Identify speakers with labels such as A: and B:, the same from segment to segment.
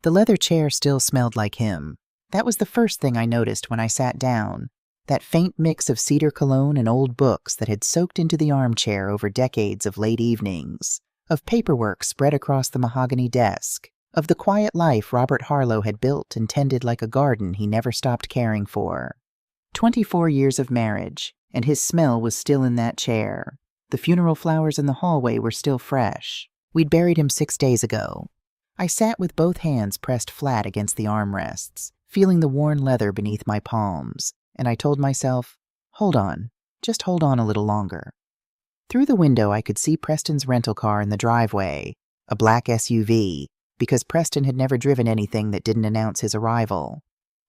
A: The leather chair still smelled like him. That was the first thing I noticed when I sat down, that faint mix of cedar cologne and old books that had soaked into the armchair over decades of late evenings, of paperwork spread across the mahogany desk, of the quiet life Robert Harlow had built and tended like a garden he never stopped caring for. 24 years of marriage, and his smell was still in that chair. The funeral flowers in the hallway were still fresh. We'd buried him 6 days ago. I sat with both hands pressed flat against the armrests, feeling the worn leather beneath my palms, and I told myself, hold on, just hold on a little longer. Through the window I could see Preston's rental car in the driveway, a black SUV, because Preston had never driven anything that didn't announce his arrival.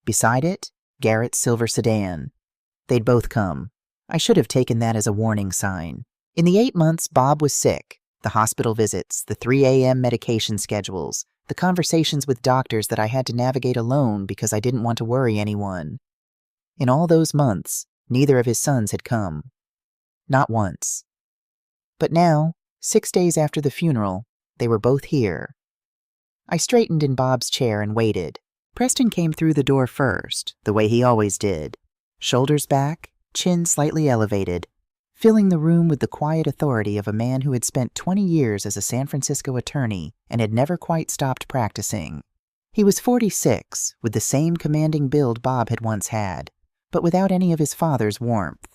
A: Beside it, Garrett's silver sedan. They'd both come. I should have taken that as a warning sign. In the 8 months Bob was sick, the hospital visits, the 3 a.m. medication schedules, the conversations with doctors that I had to navigate alone because I didn't want to worry anyone. In all those months, neither of his sons had come. Not once. But now, 6 days after the funeral, they were both here. I straightened in Bob's chair and waited. Preston came through the door first, the way he always did. Shoulders back, chin slightly elevated, filling the room with the quiet authority of a man who had spent 20 years as a San Francisco attorney and had never quite stopped practicing. He was 46, with the same commanding build Bob had once had, but without any of his father's warmth.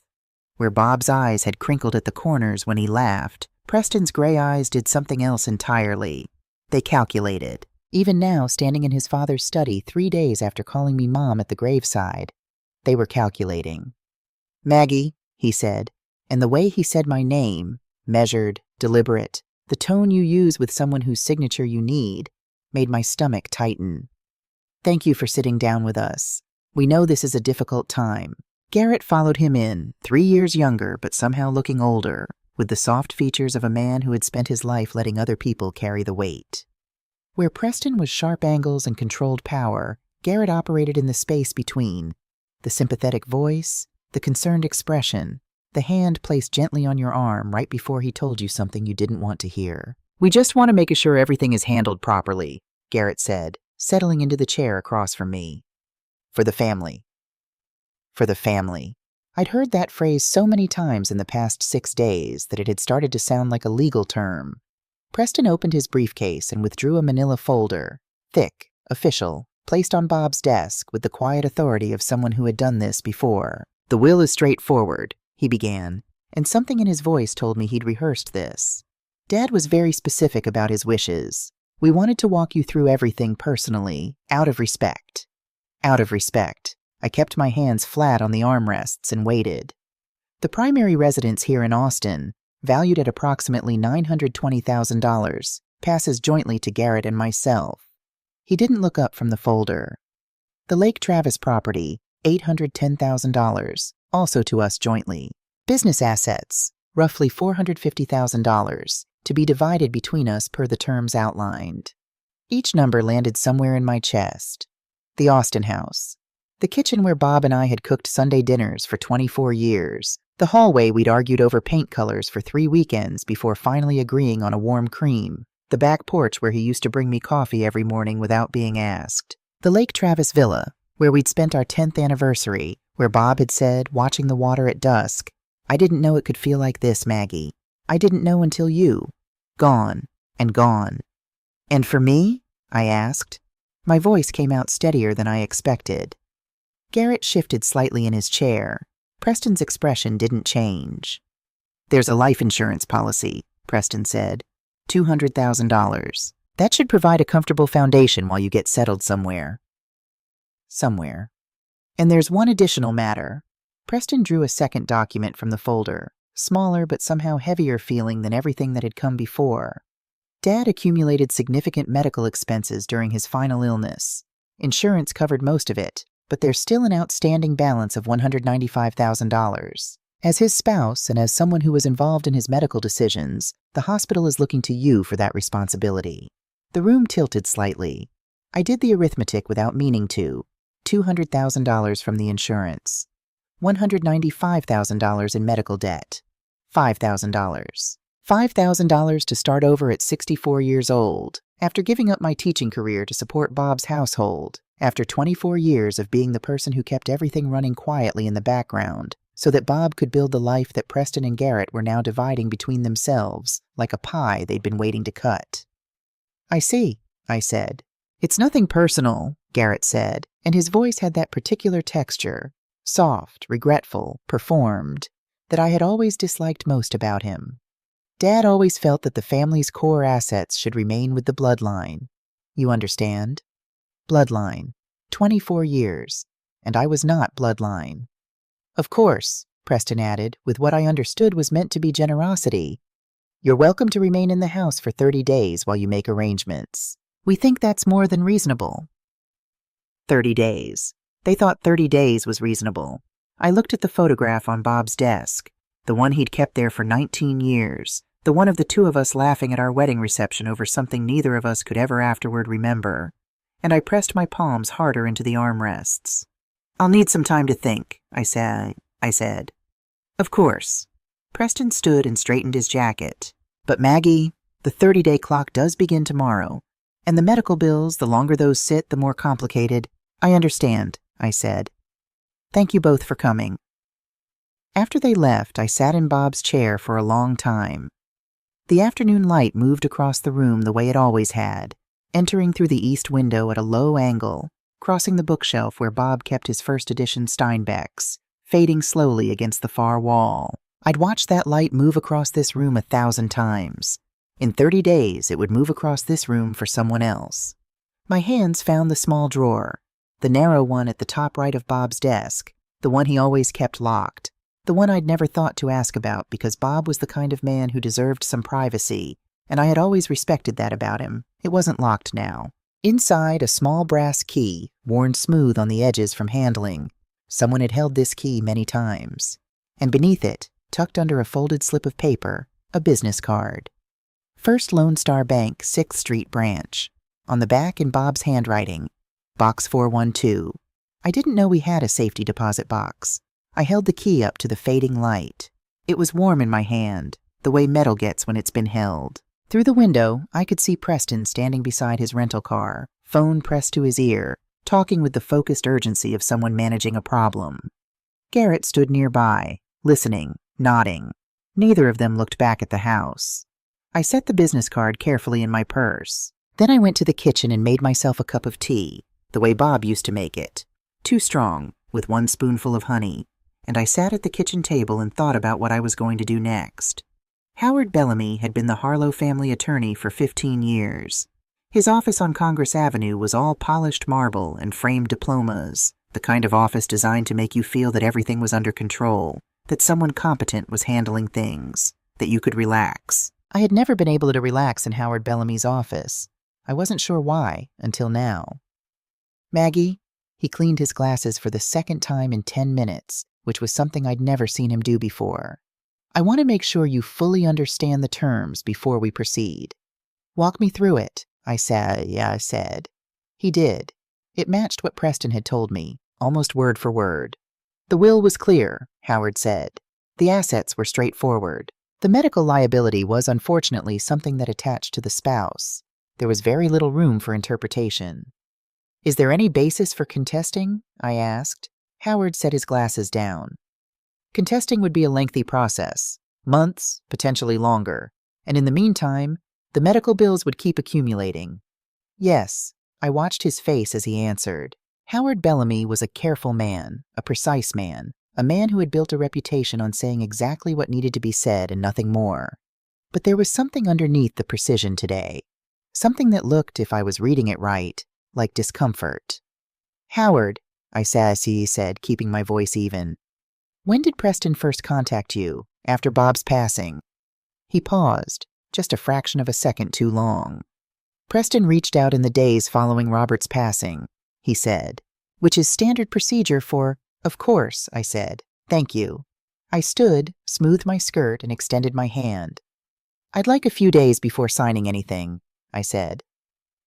A: Where Bob's eyes had crinkled at the corners when he laughed, Preston's gray eyes did something else entirely. They calculated. Even now, standing in his father's study 3 days after calling me Mom at the graveside, they were calculating. "Maggie," he said, and the way he said my name, measured, deliberate, the tone you use with someone whose signature you need, made my stomach tighten. "Thank you for sitting down with us. We know this is a difficult time." Garrett followed him in, 3 years younger but somehow looking older, with the soft features of a man who had spent his life letting other people carry the weight. Where Preston was sharp angles and controlled power, Garrett operated in the space between. The sympathetic voice, the concerned expression, the hand placed gently on your arm right before he told you something you didn't want to hear. "We just want to make sure everything is handled properly," Garrett said, settling into the chair across from me. "For the family." For the family. I'd heard that phrase so many times in the past 6 days that it had started to sound like a legal term. Preston opened his briefcase and withdrew a manila folder, thick, official, placed on Bob's desk with the quiet authority of someone who had done this before. "The will is straightforward," he began, and something in his voice told me he'd rehearsed this. "Dad was very specific about his wishes. We wanted to walk you through everything personally, out of respect." Out of respect. I kept my hands flat on the armrests and waited. The primary residence here in Austin, valued at approximately $920,000, passes jointly to Garrett and myself. He didn't look up from the folder. The Lake Travis property, $810,000, also to us jointly. Business assets, roughly $450,000, to be divided between us per the terms outlined. Each number landed somewhere in my chest. The Austin house. The kitchen where Bob and I had cooked Sunday dinners for 24 years. The hallway we'd argued over paint colors for 3 weekends before finally agreeing on a warm cream. The back porch where he used to bring me coffee every morning without being asked. The Lake Travis villa, where we'd spent our 10th anniversary, where Bob had said, watching the water at dusk, "I didn't know it could feel like this, Maggie. I didn't know until you." Gone, and gone. "And for me?" I asked. My voice came out steadier than I expected. Garrett shifted slightly in his chair. Preston's expression didn't change. "There's a life insurance policy," Preston said. $200,000. That should provide a comfortable foundation while you get settled somewhere. Somewhere. "And there's one additional matter." Preston drew a second document from the folder, smaller but somehow heavier feeling than everything that had come before. Dad accumulated significant medical expenses during his final illness. Insurance covered most of it, but there's still an outstanding balance of $195,000. As his spouse and as someone who was involved in his medical decisions, the hospital is looking to you for that responsibility. The room tilted slightly. I did the arithmetic without meaning to. $200,000 from the insurance. $195,000 in medical debt. $5,000. $5,000 to start over at 64 years old, after giving up my teaching career to support Bob's household, after 24 years of being the person who kept everything running quietly in the background, so that Bob could build the life that Preston and Garrett were now dividing between themselves, like a pie they'd been waiting to cut. I see, I said. It's nothing personal, Garrett said, and his voice had that particular texture, soft, regretful, performed, that I had always disliked most about him. Dad always felt that the family's core assets should remain with the bloodline. You understand? Bloodline. 24 years. And I was not bloodline. Of course, Preston added, with what I understood was meant to be generosity. You're welcome to remain in the house for 30 days while you make arrangements. We think that's more than reasonable. 30 days. They thought 30 days was reasonable. I looked at the photograph on Bob's desk, the one he'd kept there for 19 years, the one of the two of us laughing at our wedding reception over something neither of us could ever afterward remember, and I pressed my palms harder into the armrests. I'll need some time to think, I said. Of course. Preston stood and straightened his jacket. But Maggie, the 30-day clock does begin tomorrow, and the medical bills, the longer those sit, the more complicated. I understand, I said. Thank you both for coming. After they left, I sat in Bob's chair for a long time. The afternoon light moved across the room the way it always had, entering through the east window at a low angle, crossing the bookshelf where Bob kept his first edition Steinbecks, fading slowly against the far wall. I'd watched that light move across this room 1,000 times. In 30 days, it would move across this room for someone else. My hands found the small drawer, the narrow one at the top right of Bob's desk, the one he always kept locked, the one I'd never thought to ask about because Bob was the kind of man who deserved some privacy, and I had always respected that about him. It wasn't locked now. Inside, a small brass key, worn smooth on the edges from handling. Someone had held this key many times. And beneath it, tucked under a folded slip of paper, a business card. First Lone Star Bank, 6th Street Branch. On the back in Bob's handwriting, Box 412. I didn't know we had a safety deposit box. I held the key up to the fading light. It was warm in my hand, the way metal gets when it's been held. Through the window, I could see Preston standing beside his rental car, phone pressed to his ear, talking with the focused urgency of someone managing a problem. Garrett stood nearby, listening, nodding. Neither of them looked back at the house. I set the business card carefully in my purse. Then I went to the kitchen and made myself a cup of tea, the way Bob used to make it. Too strong, with 1 spoonful of honey. And I sat at the kitchen table and thought about what I was going to do next. Howard Bellamy had been the Harlow family attorney for 15 years. His office on Congress Avenue was all polished marble and framed diplomas, the kind of office designed to make you feel that everything was under control, that someone competent was handling things, that you could relax. I had never been able to relax in Howard Bellamy's office. I wasn't sure why, until now. Maggie, he cleaned his glasses for the second time in 10 minutes, which was something I'd never seen him do before. I want to make sure you fully understand the terms before we proceed. Walk me through it, I said. He did. It matched what Preston had told me, almost word for word. The will was clear, Howard said. The assets were straightforward. The medical liability was unfortunately something that attached to the spouse. There was very little room for interpretation. Is there any basis for contesting? I asked. Howard set his glasses down. Contesting would be a lengthy process, months, potentially longer, and in the meantime, the medical bills would keep accumulating. Yes, I watched his face as he answered. Howard Bellamy was a careful man, a precise man, a man who had built a reputation on saying exactly what needed to be said and nothing more. But there was something underneath the precision today, something that looked, if I was reading it right, like discomfort. Howard, I sassy said, keeping my voice even. When did Preston first contact you? After Bob's passing? He paused, just a fraction of a second too long. Preston reached out in the days following Robert's passing, he said, which is standard procedure for, of course, I said. Thank you. I stood, smoothed my skirt, and extended my hand. I'd like a few days before signing anything, I said.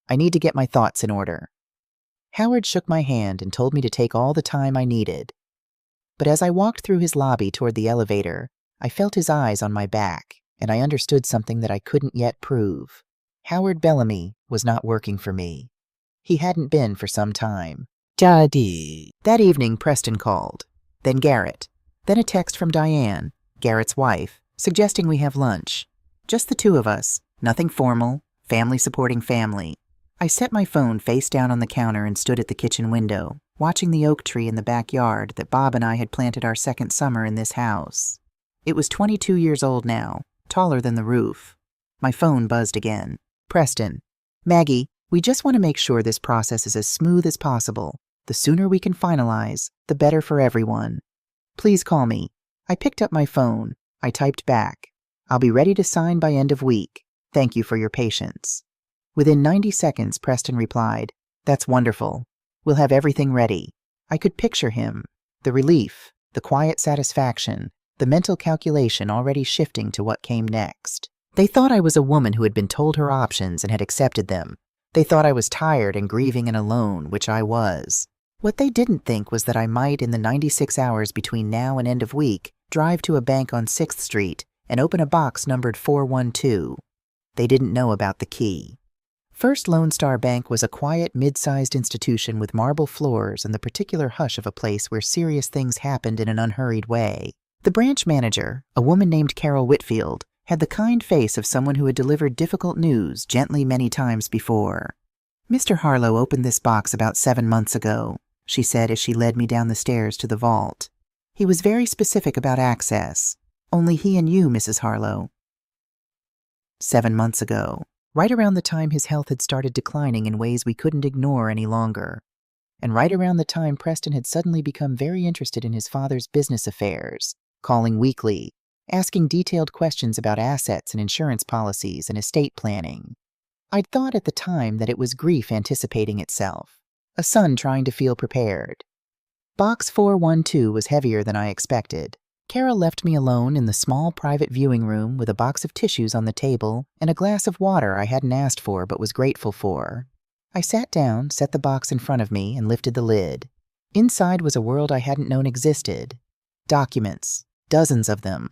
A: I need to get my thoughts in order. Howard shook my hand and told me to take all the time I needed. But as I walked through his lobby toward the elevator, I felt his eyes on my back, and I understood something that I couldn't yet prove. Howard Bellamy was not working for me. He hadn't been for some time. Daddy. That evening, Preston called. Then Garrett. Then a text from Diane, Garrett's wife, suggesting we have lunch. Just the two of us, nothing formal, family supporting family. I set my phone face down on the counter and stood at the kitchen window, watching the oak tree in the backyard that Bob and I had planted our second summer in this house. It was 22 years old now, taller than the roof. My phone buzzed again. Preston. Maggie, we just want to make sure this process is as smooth as possible. The sooner we can finalize, the better for everyone. Please call me. I picked up my phone. I typed back. I'll be ready to sign by end of week. Thank you for your patience. Within 90 seconds, Preston replied, That's wonderful. We'll have everything ready. I could picture him. The relief, the quiet satisfaction, the mental calculation already shifting to what came next. They thought I was a woman who had been told her options and had accepted them. They thought I was tired and grieving and alone, which I was. What they didn't think was that I might, in the 96 hours between now and end of week, drive to a bank on 6th Street and open a box numbered 412. They didn't know about the key. First Lone Star Bank was a quiet, mid-sized institution with marble floors and the particular hush of a place where serious things happened in an unhurried way. The branch manager, a woman named Carol Whitfield, had the kind face of someone who had delivered difficult news gently many times before. Mr. Harlow opened this box about 7 months ago, she said as she led me down the stairs to the vault. He was very specific about access. Only he and you, Mrs. Harlow. 7 months ago, right around the time his health had started declining in ways we couldn't ignore any longer, and right around the time Preston had suddenly become very interested in his father's business affairs, calling weekly, asking detailed questions about assets and insurance policies and estate planning. I'd thought at the time that it was grief anticipating itself, a son trying to feel prepared. Box 412 was heavier than I expected. Carol left me alone in the small private viewing room with a box of tissues on the table and a glass of water I hadn't asked for but was grateful for. I sat down, set the box in front of me, and lifted the lid. Inside was a world I hadn't known existed. Documents, dozens of them.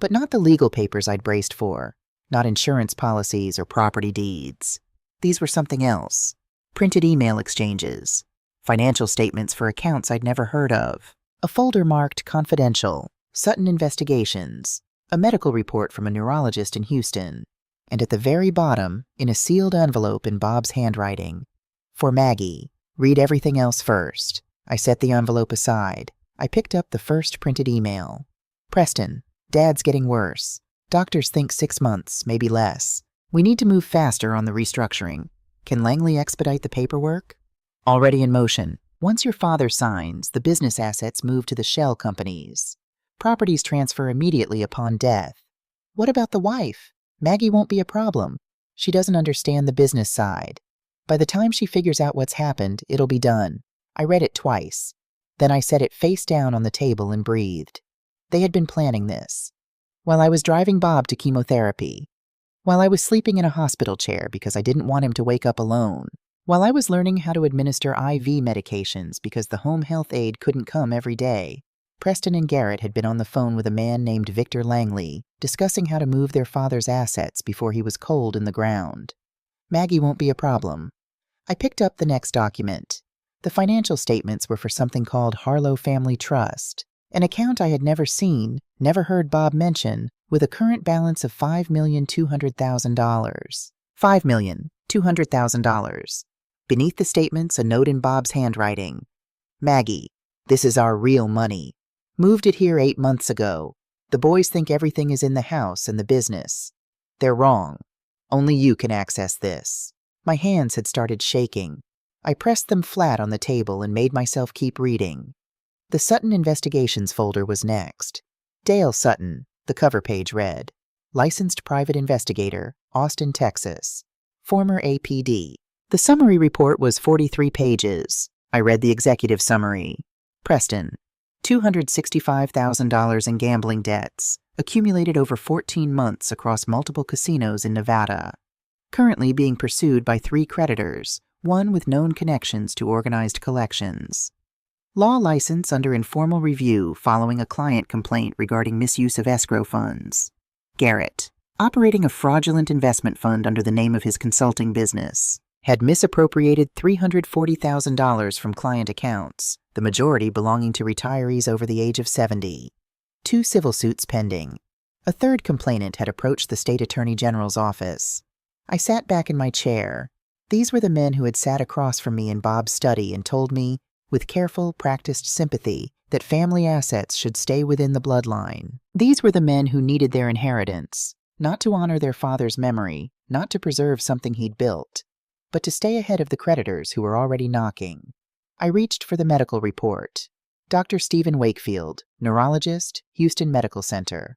A: But not the legal papers I'd braced for, not insurance policies or property deeds. These were something else. Printed email exchanges, financial statements for accounts I'd never heard of, a folder marked confidential, Sutton Investigations, a medical report from a neurologist in Houston, and at the very bottom, in a sealed envelope in Bob's handwriting, For Maggie, read everything else first. I set the envelope aside. I picked up the first printed email. Preston, Dad's getting worse. Doctors think 6 months, maybe less. We need to move faster on the restructuring. Can Langley expedite the paperwork? Already in motion. Once your father signs, the business assets move to the shell companies. Properties transfer immediately upon death. What about the wife? Maggie won't be a problem. She doesn't understand the business side. By the time she figures out what's happened, it'll be done. I read it twice. Then I set it face down on the table and breathed. They had been planning this. While I was driving Bob to chemotherapy. While I was sleeping in a hospital chair because I didn't want him to wake up alone. While I was learning how to administer IV medications because the home health aide couldn't come every day. Preston and Garrett had been on the phone with a man named Victor Langley, discussing how to move their father's assets before he was cold in the ground. Maggie won't be a problem. I picked up the next document. The financial statements were for something called Harlow Family Trust, an account I had never seen, never heard Bob mention, with a current balance of $5,200,000. $5,200,000. Beneath the statements, a note in Bob's handwriting. Maggie, this is our real money. Moved it here 8 months ago. The boys think everything is in the house and the business. They're wrong. Only you can access this. My hands had started shaking. I pressed them flat on the table and made myself keep reading. The Sutton Investigations folder was next. Dale Sutton, the cover page read. Licensed private investigator, Austin, Texas. Former APD. The summary report was 43 pages. I read the executive summary. Preston, $265,000 in gambling debts, accumulated over 14 months across multiple casinos in Nevada. Currently being pursued by 3 creditors, one with known connections to organized collections. Law license under informal review following a client complaint regarding misuse of escrow funds. Garrett, operating a fraudulent investment fund under the name of his consulting business, had misappropriated $340,000 from client accounts, the majority belonging to retirees over the age of 70. 2 civil suits pending. A third complainant had approached the state attorney general's office. I sat back in my chair. These were the men who had sat across from me in Bob's study and told me, with careful, practiced sympathy, that family assets should stay within the bloodline. These were the men who needed their inheritance, not to honor their father's memory, not to preserve something he'd built, but to stay ahead of the creditors who were already knocking. I reached for the medical report. Dr. Stephen Wakefield, neurologist, Houston Medical Center.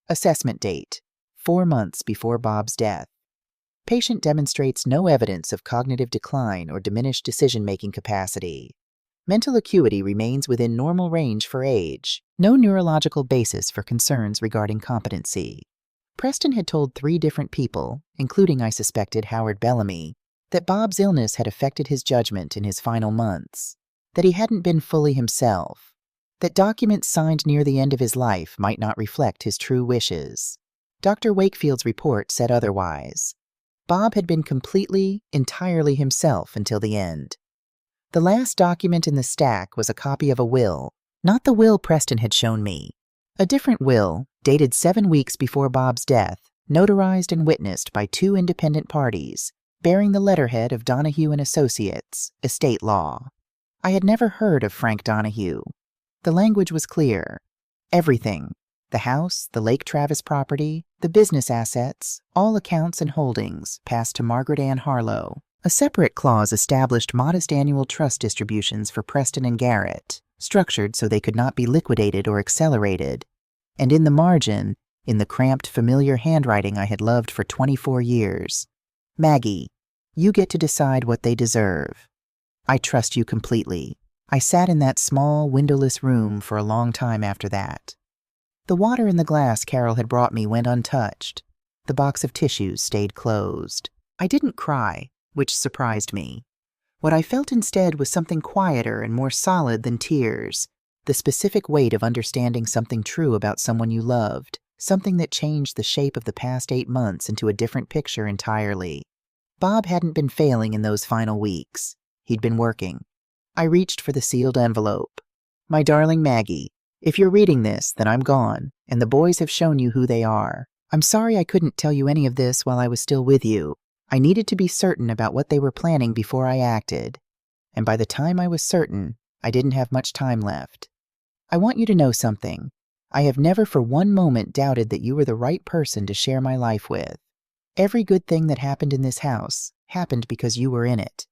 A: Assessment date, 4 months before Bob's death. Patient demonstrates no evidence of cognitive decline or diminished decision-making capacity. Mental acuity remains within normal range for age. No neurological basis for concerns regarding competency. Preston had told 3 different people, including, I suspected, Howard Bellamy, that Bob's illness had affected his judgment in his final months, that he hadn't been fully himself, that documents signed near the end of his life might not reflect his true wishes. Dr. Wakefield's report said otherwise. Bob had been completely, entirely himself until the end. The last document in the stack was a copy of a will, not the will Preston had shown me. A different will, dated 7 weeks before Bob's death, notarized and witnessed by 2 independent parties, bearing the letterhead of Donahue and Associates, estate law. I had never heard of Frank Donahue. The language was clear. Everything, the house, the Lake Travis property, the business assets, all accounts and holdings, passed to Margaret Ann Harlow. A separate clause established modest annual trust distributions for Preston and Garrett, structured so they could not be liquidated or accelerated. And in the margin, in the cramped, familiar handwriting I had loved for 24 years, Maggie, you get to decide what they deserve. I trust you completely. I sat in that small, windowless room for a long time after that. The water in the glass Carol had brought me went untouched. The box of tissues stayed closed. I didn't cry, which surprised me. What I felt instead was something quieter and more solid than tears, the specific weight of understanding something true about someone you loved, something that changed the shape of the past 8 months into a different picture entirely. Bob hadn't been failing in those final weeks. He'd been working. I reached for the sealed envelope. My darling Maggie, if you're reading this, then I'm gone, and the boys have shown you who they are. I'm sorry I couldn't tell you any of this while I was still with you. I needed to be certain about what they were planning before I acted. And by the time I was certain, I didn't have much time left. I want you to know something. I have never for one moment doubted that you were the right person to share my life with. Every good thing that happened in this house happened because you were in it.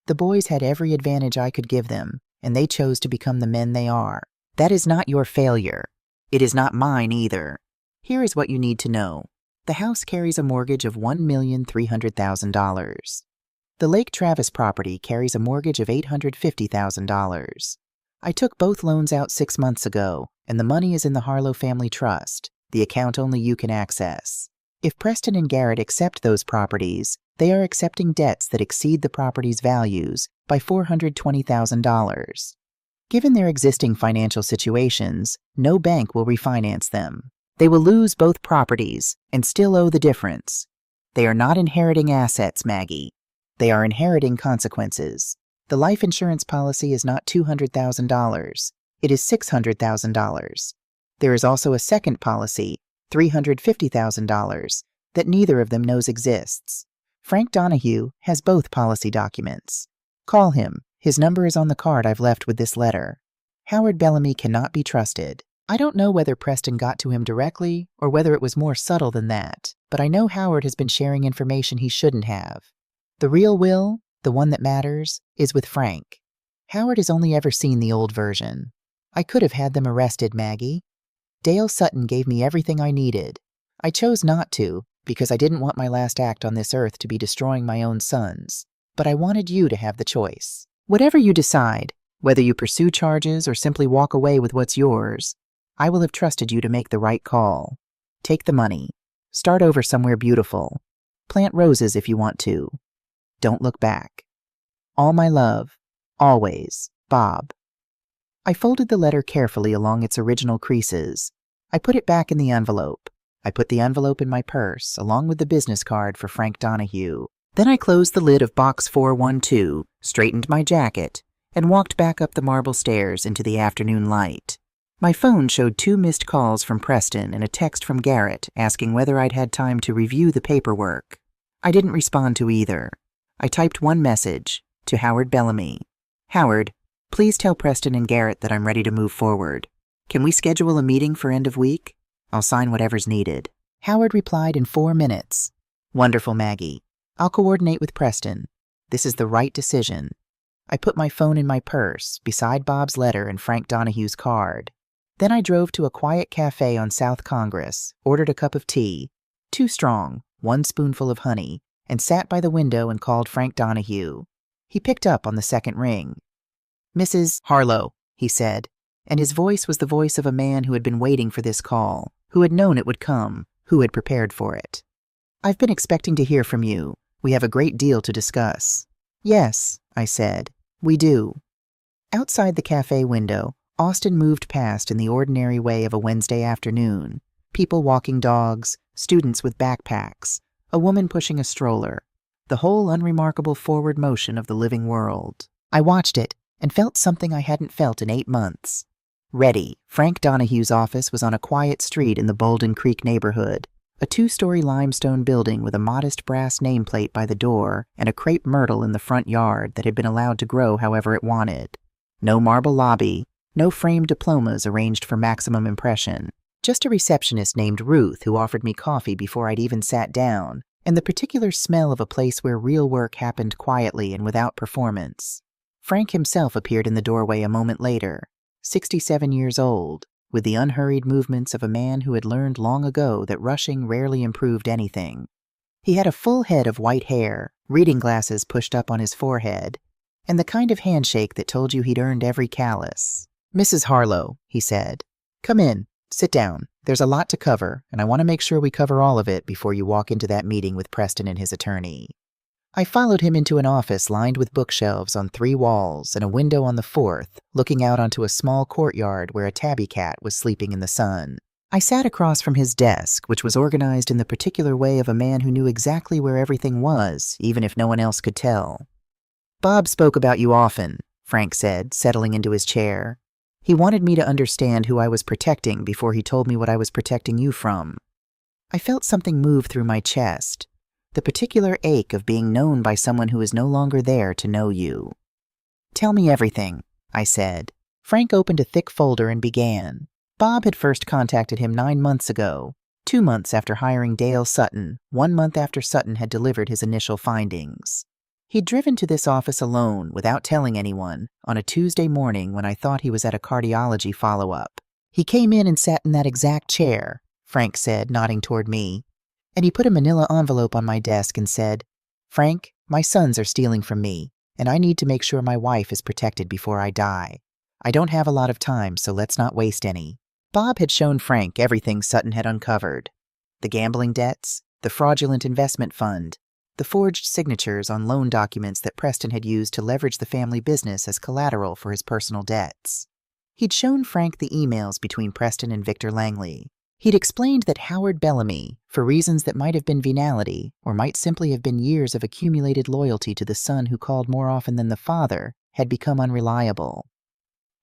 A: The boys had every advantage I could give them, and they chose to become the men they are. That is not your failure. It is not mine either. Here is what you need to know. The house carries a mortgage of $1,300,000. The Lake Travis property carries a mortgage of $850,000. I took both loans out 6 months ago, and the money is in the Harlow Family Trust, the account only you can access. If Preston and Garrett accept those properties, they are accepting debts that exceed the property's values by $420,000. Given their existing financial situations, no bank will refinance them. They will lose both properties and still owe the difference. They are not inheriting assets, Maggie. They are inheriting consequences. The life insurance policy is not $200,000. It is $600,000. There is also a second policy, $350,000, that neither of them knows exists. Frank Donahue has both policy documents. Call him. His number is on the card I've left with this letter. Howard Bellamy cannot be trusted. I don't know whether Preston got to him directly or whether it was more subtle than that, but I know Howard has been sharing information he shouldn't have. The real will, the one that matters, is with Frank. Howard has only ever seen the old version. I could have had them arrested, Maggie. Dale Sutton gave me everything I needed. I chose not to, because I didn't want my last act on this earth to be destroying my own sons. But I wanted you to have the choice. Whatever you decide, whether you pursue charges or simply walk away with what's yours, I will have trusted you to make the right call. Take the money. Start over somewhere beautiful. Plant roses if you want to. Don't look back. All my love. Always. Bob. I folded the letter carefully along its original creases. I put it back in the envelope. I put the envelope in my purse, along with the business card for Frank Donahue. Then I closed the lid of box 412, straightened my jacket, and walked back up the marble stairs into the afternoon light. My phone showed 2 missed calls from Preston and a text from Garrett asking whether I'd had time to review the paperwork. I didn't respond to either. I typed one message, to Howard Bellamy. Howard, please tell Preston and Garrett that I'm ready to move forward. Can we schedule a meeting for end of week? I'll sign whatever's needed. Howard replied in 4 minutes. Wonderful, Maggie. I'll coordinate with Preston. This is the right decision. I put my phone in my purse, beside Bob's letter and Frank Donahue's card. Then I drove to a quiet cafe on South Congress, ordered a cup of tea, 2 strong, 1 spoonful of honey, and sat by the window and called Frank Donahue. He picked up on the second ring. Mrs. Harlow, he said, and his voice was the voice of a man who had been waiting for this call, who had known it would come, who had prepared for it. I've been expecting to hear from you. We have a great deal to discuss. Yes, I said, we do. Outside the cafe window, Austin moved past in the ordinary way of a Wednesday afternoon. People walking dogs, students with backpacks, a woman pushing a stroller, the whole unremarkable forward motion of the living world. I watched it and felt something I hadn't felt in 8 months. Ready, Frank Donahue's office was on a quiet street in the Bolden Creek neighborhood, a 2-story limestone building with a modest brass nameplate by the door and a crepe myrtle in the front yard that had been allowed to grow however it wanted. No marble lobby, no framed diplomas arranged for maximum impression. Just a receptionist named Ruth who offered me coffee before I'd even sat down, and the particular smell of a place where real work happened quietly and without performance. Frank himself appeared in the doorway a moment later, 67 years old, with the unhurried movements of a man who had learned long ago that rushing rarely improved anything. He had a full head of white hair, reading glasses pushed up on his forehead, and the kind of handshake that told you he'd earned every callus. Mrs. Harlow, he said, come in, sit down. There's a lot to cover, and I want to make sure we cover all of it before you walk into that meeting with Preston and his attorney. I followed him into an office lined with bookshelves on 3 walls and a window on the 4th, looking out onto a small courtyard where a tabby cat was sleeping in the sun. I sat across from his desk, which was organized in the particular way of a man who knew exactly where everything was, even if no one else could tell. Bob spoke about you often, Frank said, settling into his chair. He wanted me to understand who I was protecting before he told me what I was protecting you from. I felt something move through my chest, the particular ache of being known by someone who is no longer there to know you. Tell me everything, I said. Frank opened a thick folder and began. Bob had first contacted him 9 months ago, 2 months after hiring Dale Sutton, 1 month after Sutton had delivered his initial findings. He'd driven to this office alone, without telling anyone, on a Tuesday morning when I thought he was at a cardiology follow-up. He came in and sat in that exact chair, Frank said, nodding toward me. And he put a manila envelope on my desk and said, Frank, my sons are stealing from me, and I need to make sure my wife is protected before I die. I don't have a lot of time, so let's not waste any. Bob had shown Frank everything Sutton had uncovered. The gambling debts, the fraudulent investment fund, the forged signatures on loan documents that Preston had used to leverage the family business as collateral for his personal debts. He'd shown Frank the emails between Preston and Victor Langley. He'd explained that Howard Bellamy, for reasons that might have been venality, or might simply have been years of accumulated loyalty to the son who called more often than the father, had become unreliable.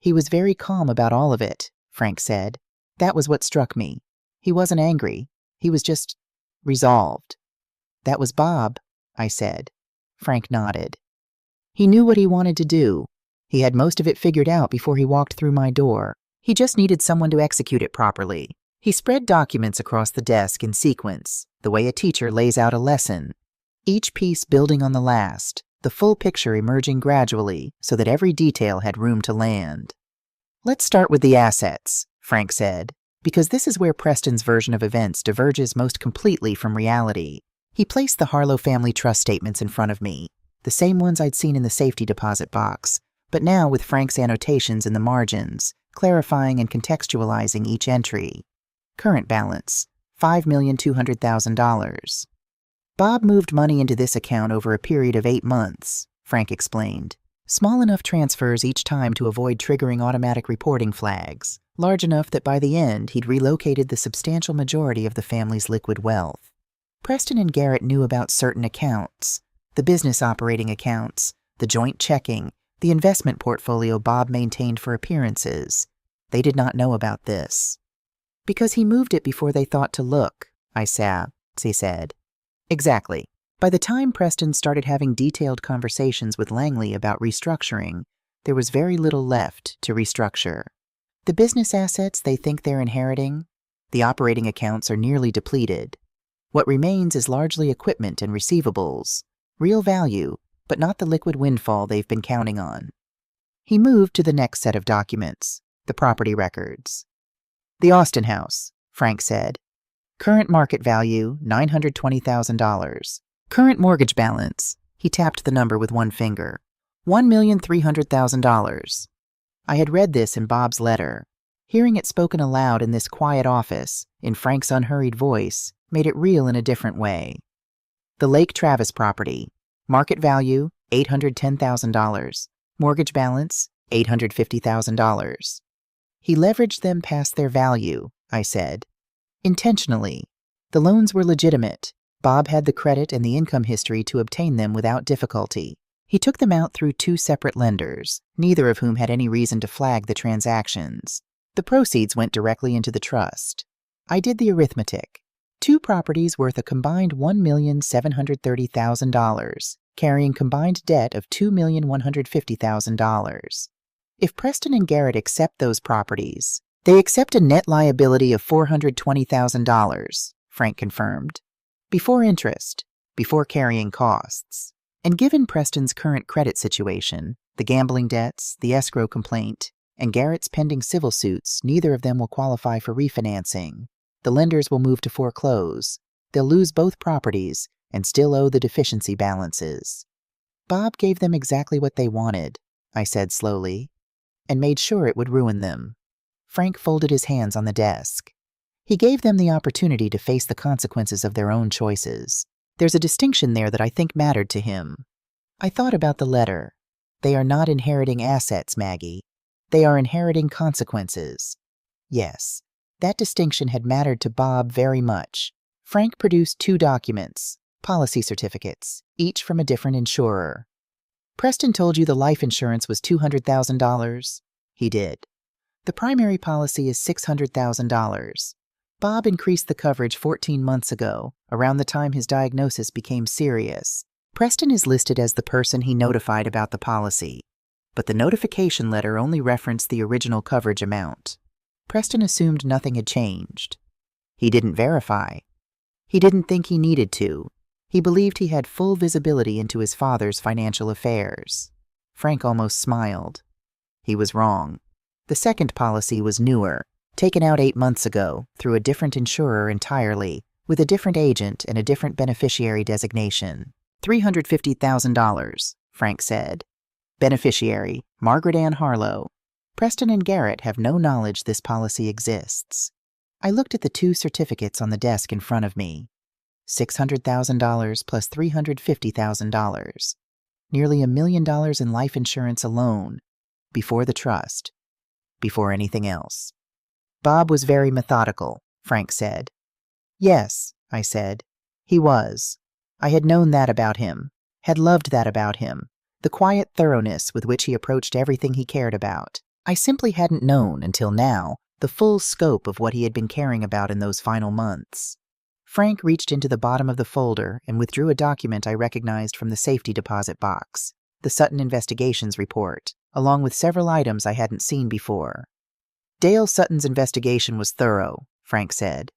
A: He was very calm about all of it, Frank said. That was what struck me. He wasn't angry. He was just resolved. That was Bob, I said. Frank nodded. He knew what he wanted to do. He had most of it figured out before he walked through my door. He just needed someone to execute it properly. He spread documents across the desk in sequence, the way a teacher lays out a lesson, each piece building on the last, the full picture emerging gradually so that every detail had room to land. Let's start with the assets, Frank said, because this is where Preston's version of events diverges most completely from reality. He placed the Harlow family trust statements in front of me, the same ones I'd seen in the safety deposit box, but now with Frank's annotations in the margins, clarifying and contextualizing each entry. Current balance, $5,200,000. Bob moved money into this account over a period of 8 months, Frank explained. Small enough transfers each time to avoid triggering automatic reporting flags, large enough that by the end he'd relocated the substantial majority of the family's liquid wealth. Preston and Garrett knew about certain accounts, the business operating accounts, the joint checking, the investment portfolio Bob maintained for appearances. They did not know about this. Because he moved it before they thought to look, he said. Exactly. By the time Preston started having detailed conversations with Langley about restructuring, there was very little left to restructure. The business assets they think they're inheriting, the operating accounts are nearly depleted. What remains is largely equipment and receivables, real value, but not the liquid windfall they've been counting on. He moved to the next set of documents, the property records. The Austin house, Frank said. Current market value, $920,000. Current mortgage balance, he tapped the number with one finger, $1,300,000. I had read this in Bob's letter. Hearing it spoken aloud in this quiet office, in Frank's unhurried voice, made it real in a different way. The Lake Travis property, market value, $810,000. Mortgage balance, $850,000. He leveraged them past their value, I said. Intentionally. The loans were legitimate. Bob had the credit and the income history to obtain them without difficulty. He took them out through two separate lenders, neither of whom had any reason to flag the transactions. The proceeds went directly into the trust. I did the arithmetic. 2 properties worth a combined $1,730,000, carrying combined debt of $2,150,000. If Preston and Garrett accept those properties, they accept a net liability of $420,000, Frank confirmed. Before interest, before carrying costs. And given Preston's current credit situation, the gambling debts, the escrow complaint, and Garrett's pending civil suits, neither of them will qualify for refinancing. The lenders will move to foreclose. They'll lose both properties and still owe the deficiency balances. Bob gave them exactly what they wanted, I said slowly, and made sure it would ruin them. Frank folded his hands on the desk. He gave them the opportunity to face the consequences of their own choices. There's a distinction there that I think mattered to him. I thought about the letter. They are not inheriting assets, Maggie. They are inheriting consequences. Yes, that distinction had mattered to Bob very much. Frank produced 2 documents, policy certificates, each from a different insurer. Preston told you the life insurance was $200,000? He did. The primary policy is $600,000. Bob increased the coverage 14 months ago, around the time his diagnosis became serious. Preston is listed as the person he notified about the policy, but the notification letter only referenced the original coverage amount. Preston assumed nothing had changed. He didn't verify. He didn't think he needed to. He believed he had full visibility into his father's financial affairs. Frank almost smiled. He was wrong. The second policy was newer, taken out 8 months ago, through a different insurer entirely, with a different agent and a different beneficiary designation. $350,000, Frank said. Beneficiary, Margaret Ann Harlow. Preston and Garrett have no knowledge this policy exists. I looked at the 2 certificates on the desk in front of me. $600,000 plus $350,000. Nearly $1 million in life insurance alone, before the trust, before anything else. Bob was very methodical, Frank said. Yes, I said. He was. I had known that about him, had loved that about him, the quiet thoroughness with which he approached everything he cared about. I simply hadn't known, until now, the full scope of what he had been caring about in those final months. Frank reached into the bottom of the folder and withdrew a document I recognized from the safety deposit box, the Sutton Investigations report, along with several items I hadn't seen before. Dale Sutton's investigation was thorough, Frank said.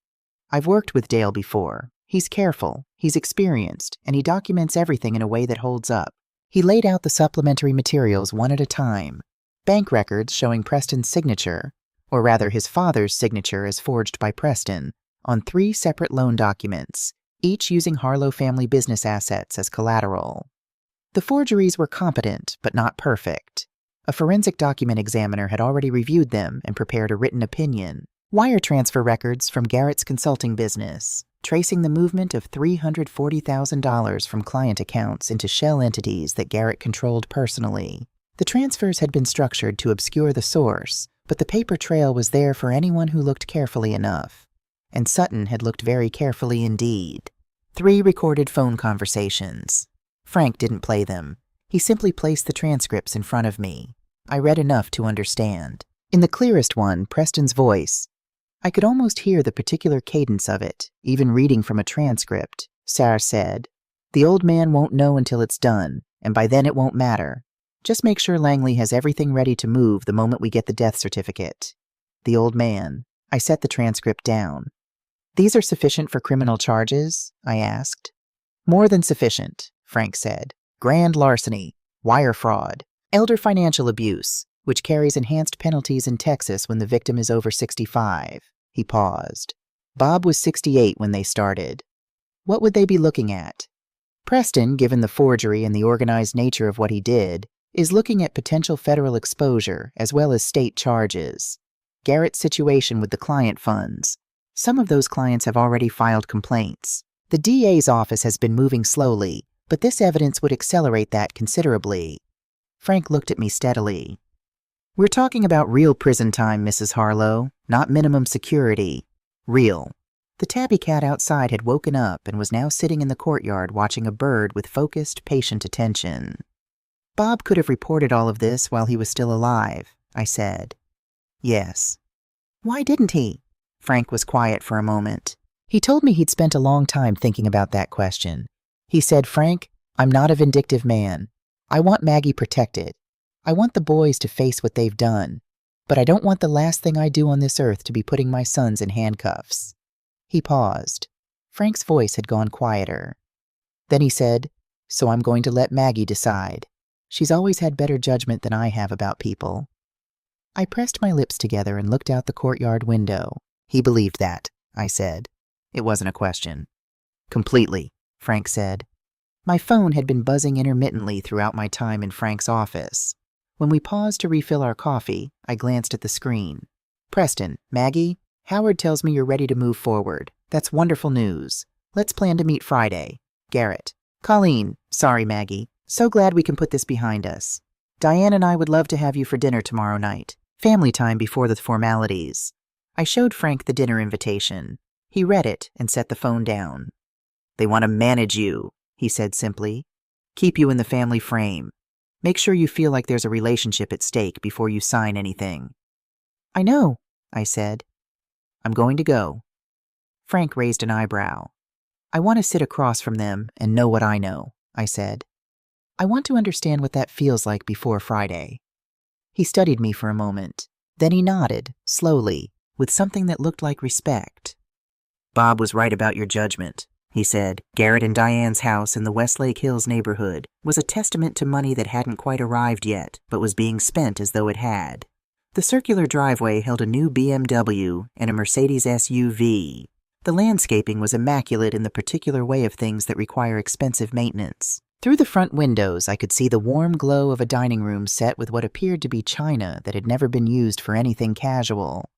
A: I've worked with Dale before. He's careful, he's experienced, and he documents everything in a way that holds up. He laid out the supplementary materials one at a time. Bank records showing Preston's signature, or rather his father's signature as forged by Preston, on 3 separate loan documents, each using Harlow family business assets as collateral. The forgeries were competent, but not perfect. A forensic document examiner had already reviewed them and prepared a written opinion. Wire transfer records from Garrett's consulting business, tracing the movement of $340,000 from client accounts into shell entities that Garrett controlled personally. The transfers had been structured to obscure the source, but the paper trail was there for anyone who looked carefully enough. And Sutton had looked very carefully indeed. 3 recorded phone conversations. Frank didn't play them. He simply placed the transcripts in front of me. I read enough to understand. In the clearest one, Preston's voice. I could almost hear the particular cadence of it, even reading from a transcript. Sarah said, "The old man won't know until it's done, and by then it won't matter. Just make sure Langley has everything ready to move the moment we get the death certificate." The old man. I set the transcript down. "These are sufficient for criminal charges?" I asked. "More than sufficient," Frank said. "Grand larceny, wire fraud, elder financial abuse, which carries enhanced penalties in Texas when the victim is over 65. He paused. Bob was 68 when they started. What would they be looking at? Preston, given the forgery and the organized nature of what he did, is looking at potential federal exposure as well as state charges. Garrett's situation with the client funds. Some of those clients have already filed complaints. The DA's office has been moving slowly, but this evidence would accelerate that considerably. Frank looked at me steadily. "We're talking about real prison time, Mrs. Harlow, not minimum security. Real." The tabby cat outside had woken up and was now sitting in the courtyard watching a bird with focused, patient attention. "Bob could have reported all of this while he was still alive," I said. "Yes." "Why didn't he?" Frank was quiet for a moment. He told me he'd spent a long time thinking about that question. He said, "Frank, I'm not a vindictive man. I want Maggie protected. I want the boys to face what they've done, but I don't want the last thing I do on this earth to be putting my sons in handcuffs." He paused. Frank's voice had gone quieter. Then he said, "So I'm going to let Maggie decide. She's always had better judgment than I have about people." I pressed my lips together and looked out the courtyard window. He believed that, I said. It wasn't a question. "Completely," Frank said. My phone had been buzzing intermittently throughout my time in Frank's office. When we paused to refill our coffee, I glanced at the screen. "Preston, Maggie, Howard tells me you're ready to move forward. That's wonderful news. Let's plan to meet Friday. Garrett. Colleen, sorry, Maggie. So glad we can put this behind us. Diane and I would love to have you for dinner tomorrow night. Family time before the formalities." I showed Frank the dinner invitation. He read it and set the phone down. "They want to manage you," he said simply. "Keep you in the family frame. Make sure you feel like there's a relationship at stake before you sign anything." "I know," I said. "I'm going to go." Frank raised an eyebrow. "I want to sit across from them and know what I know," I said. "I want to understand what that feels like before Friday." He studied me for a moment. Then he nodded, slowly, with something that looked like respect. "Bob was right about your judgment," he said. "Garrett and Diane's house in the Westlake Hills neighborhood was a testament to money that hadn't quite arrived yet, but was being spent as though it had. The circular driveway held a new BMW and a Mercedes SUV. The landscaping was immaculate in the particular way of things that require expensive maintenance. Through the front windows, I could see the warm glow of a dining room set with what appeared to be china that had never been used for anything casual.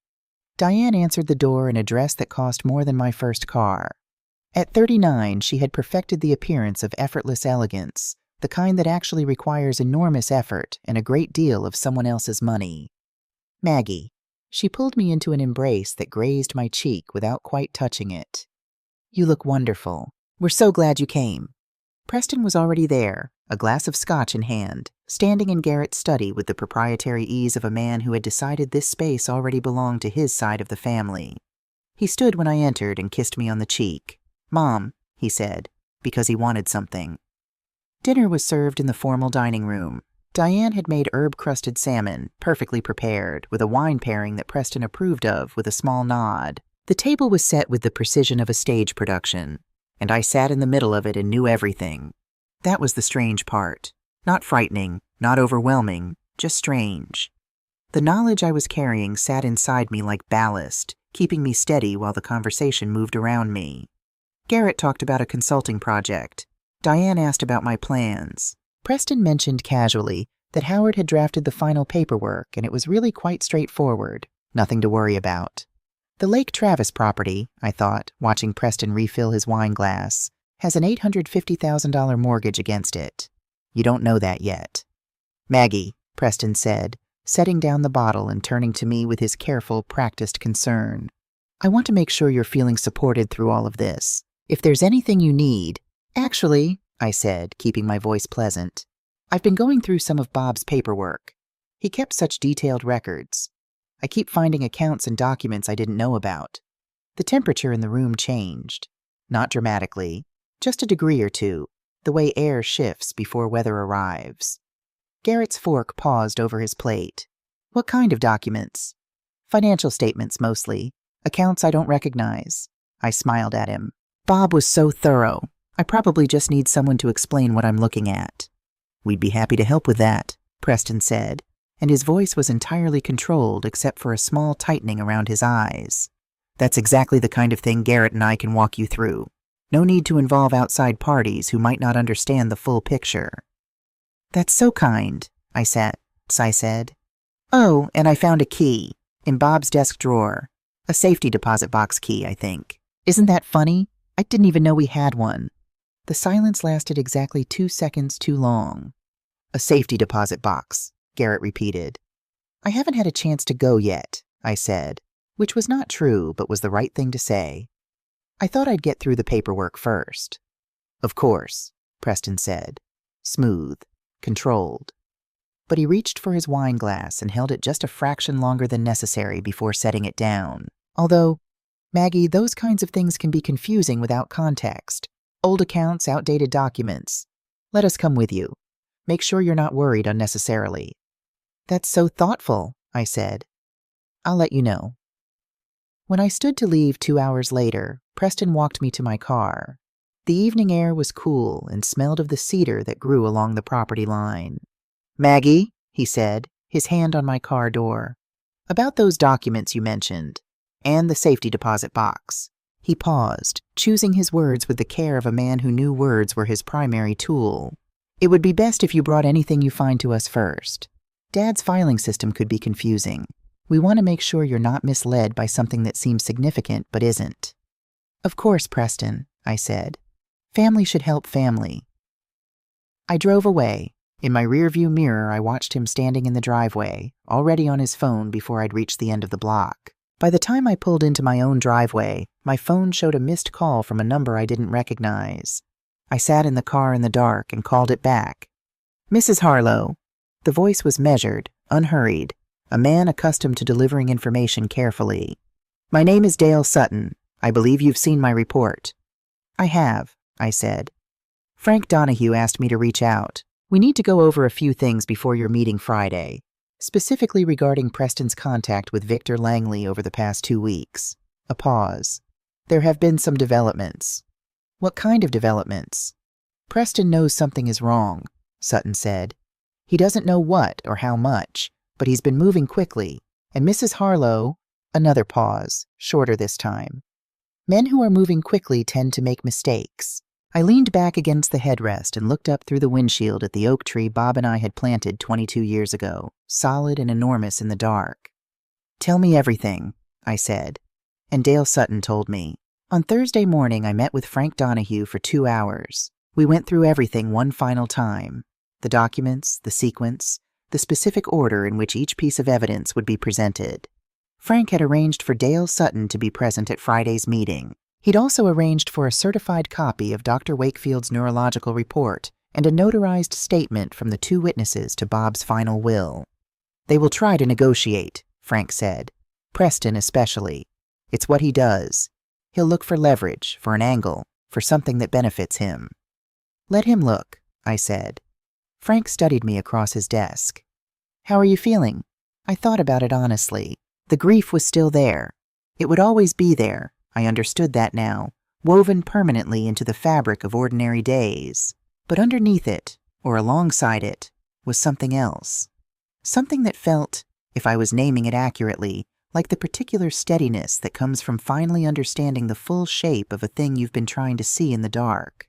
A: Diane answered the door in a dress that cost more than my first car. At 39, she had perfected the appearance of effortless elegance, the kind that actually requires enormous effort and a great deal of someone else's money. "Maggie." She pulled me into an embrace that grazed my cheek without quite touching it. "You look wonderful. We're so glad you came." Preston was already there, a glass of scotch in hand, standing in Garrett's study with the proprietary ease of a man who had decided this space already belonged to his side of the family. He stood when I entered and kissed me on the cheek. "Mom," he said, because he wanted something. Dinner was served in the formal dining room. Diane had made herb-crusted salmon, perfectly prepared, with a wine pairing that Preston approved of with a small nod. The table was set with the precision of a stage production, and I sat in the middle of it and knew everything. That was the strange part. Not frightening, not overwhelming, just strange. The knowledge I was carrying sat inside me like ballast, keeping me steady while the conversation moved around me. Garrett talked about a consulting project. Diane asked about my plans. Preston mentioned casually that Howard had drafted the final paperwork and it was really quite straightforward, nothing to worry about. The Lake Travis property, I thought, watching Preston refill his wine glass, has an $850,000 mortgage against it. You don't know that yet. "Maggie," Preston said, setting down the bottle and turning to me with his careful, practiced concern. I want to make sure you're feeling supported through all of this. If there's anything you need— Actually, I said, keeping my voice pleasant, I've been going through some of Bob's paperwork. He kept such detailed records. I keep finding accounts and documents I didn't know about. The temperature in the room changed. Not dramatically, just a degree or two, the way air shifts before weather arrives. Garrett's fork paused over his plate. What kind of documents? Financial statements, mostly. Accounts I don't recognize. I smiled at him. Bob was so thorough. I probably just need someone to explain what I'm looking at. We'd be happy to help with that, Preston said, and his voice was entirely controlled except for a small tightening around his eyes. That's exactly the kind of thing Garrett and I can walk you through. No need to involve outside parties who might not understand the full picture. That's so kind, I said. Oh, and I found a key in Bob's desk drawer. A safety deposit box key, I think. Isn't that funny? I didn't even know we had one. The silence lasted exactly 2 seconds too long. A safety deposit box, Garrett repeated. I haven't had a chance to go yet, I said, which was not true but was the right thing to say. I thought I'd get through the paperwork first. Of course, Preston said, smooth, controlled. But he reached for his wine glass and held it just a fraction longer than necessary before setting it down. Although, Maggie, those kinds of things can be confusing without context. Old accounts, outdated documents. Let us come with you. Make sure you're not worried unnecessarily. That's so thoughtful, I said. I'll let you know. When I stood to leave 2 hours later, Preston walked me to my car. The evening air was cool and smelled of the cedar that grew along the property line. Maggie, he said, his hand on my car door. About those documents you mentioned, and the safety deposit box. He paused, choosing his words with the care of a man who knew words were his primary tool. It would be best if you brought anything you find to us first. Dad's filing system could be confusing. We want to make sure you're not misled by something that seems significant but isn't. Of course, Preston, I said. Family should help family. I drove away. In my rearview mirror, I watched him standing in the driveway, already on his phone before I'd reached the end of the block. By the time I pulled into my own driveway, my phone showed a missed call from a number I didn't recognize. I sat in the car in the dark and called it back. Mrs. Harlow. The voice was measured, unhurried, a man accustomed to delivering information carefully. My name is Dale Sutton. I believe you've seen my report. I have, I said. Frank Donahue asked me to reach out. We need to go over a few things before your meeting Friday, specifically regarding Preston's contact with Victor Langley over the past 2 weeks. A pause. There have been some developments. What kind of developments? Preston knows something is wrong, Sutton said. He doesn't know what or how much, but he's been moving quickly, and Mrs. Harlow— Another pause, shorter this time. Men who are moving quickly tend to make mistakes. I leaned back against the headrest and looked up through the windshield at the oak tree Bob and I had planted 22 years ago, solid and enormous in the dark. Tell me everything, I said, and Dale Sutton told me. On Thursday morning, I met with Frank Donahue for 2 hours. We went through everything one final time. The documents, the sequence, the specific order in which each piece of evidence would be presented. Frank had arranged for Dale Sutton to be present at Friday's meeting. He'd also arranged for a certified copy of Dr. Wakefield's neurological report and a notarized statement from the 2 witnesses to Bob's final will. They will try to negotiate, Frank said. Preston especially. It's what he does. He'll look for leverage, for an angle, for something that benefits him. Let him look, I said. Frank studied me across his desk. How are you feeling? I thought about it honestly. The grief was still there. It would always be there. I understood that now, woven permanently into the fabric of ordinary days. But underneath it, or alongside it, was something else. Something that felt, if I was naming it accurately, like the particular steadiness that comes from finally understanding the full shape of a thing you've been trying to see in the dark.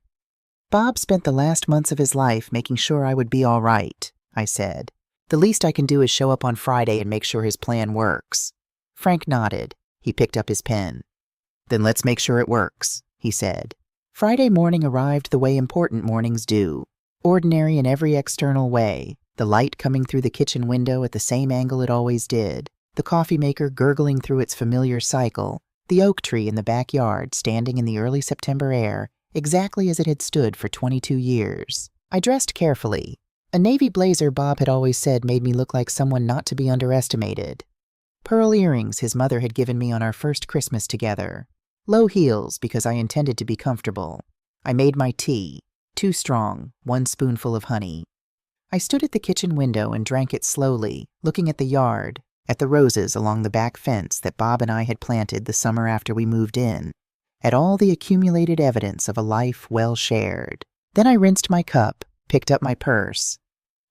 A: Bob spent the last months of his life making sure I would be all right, I said. The least I can do is show up on Friday and make sure his plan works. Frank nodded. He picked up his pen. Then let's make sure it works, he said. Friday morning arrived the way important mornings do, ordinary in every external way, The light coming through the kitchen window at the same angle it always did, the coffee maker gurgling through its familiar cycle, the oak tree in the backyard standing in the early September air, exactly as it had stood for 22 years. I dressed carefully. A navy blazer Bob had always said made me look like someone not to be underestimated. Pearl earrings his mother had given me on our first Christmas together. Low heels because I intended to be comfortable. I made my tea, 2 strong, 1 spoonful of honey. I stood at the kitchen window and drank it slowly, looking at the yard, at the roses along the back fence that Bob and I had planted the summer after we moved in, at all the accumulated evidence of a life well shared. Then I rinsed my cup, picked up my purse.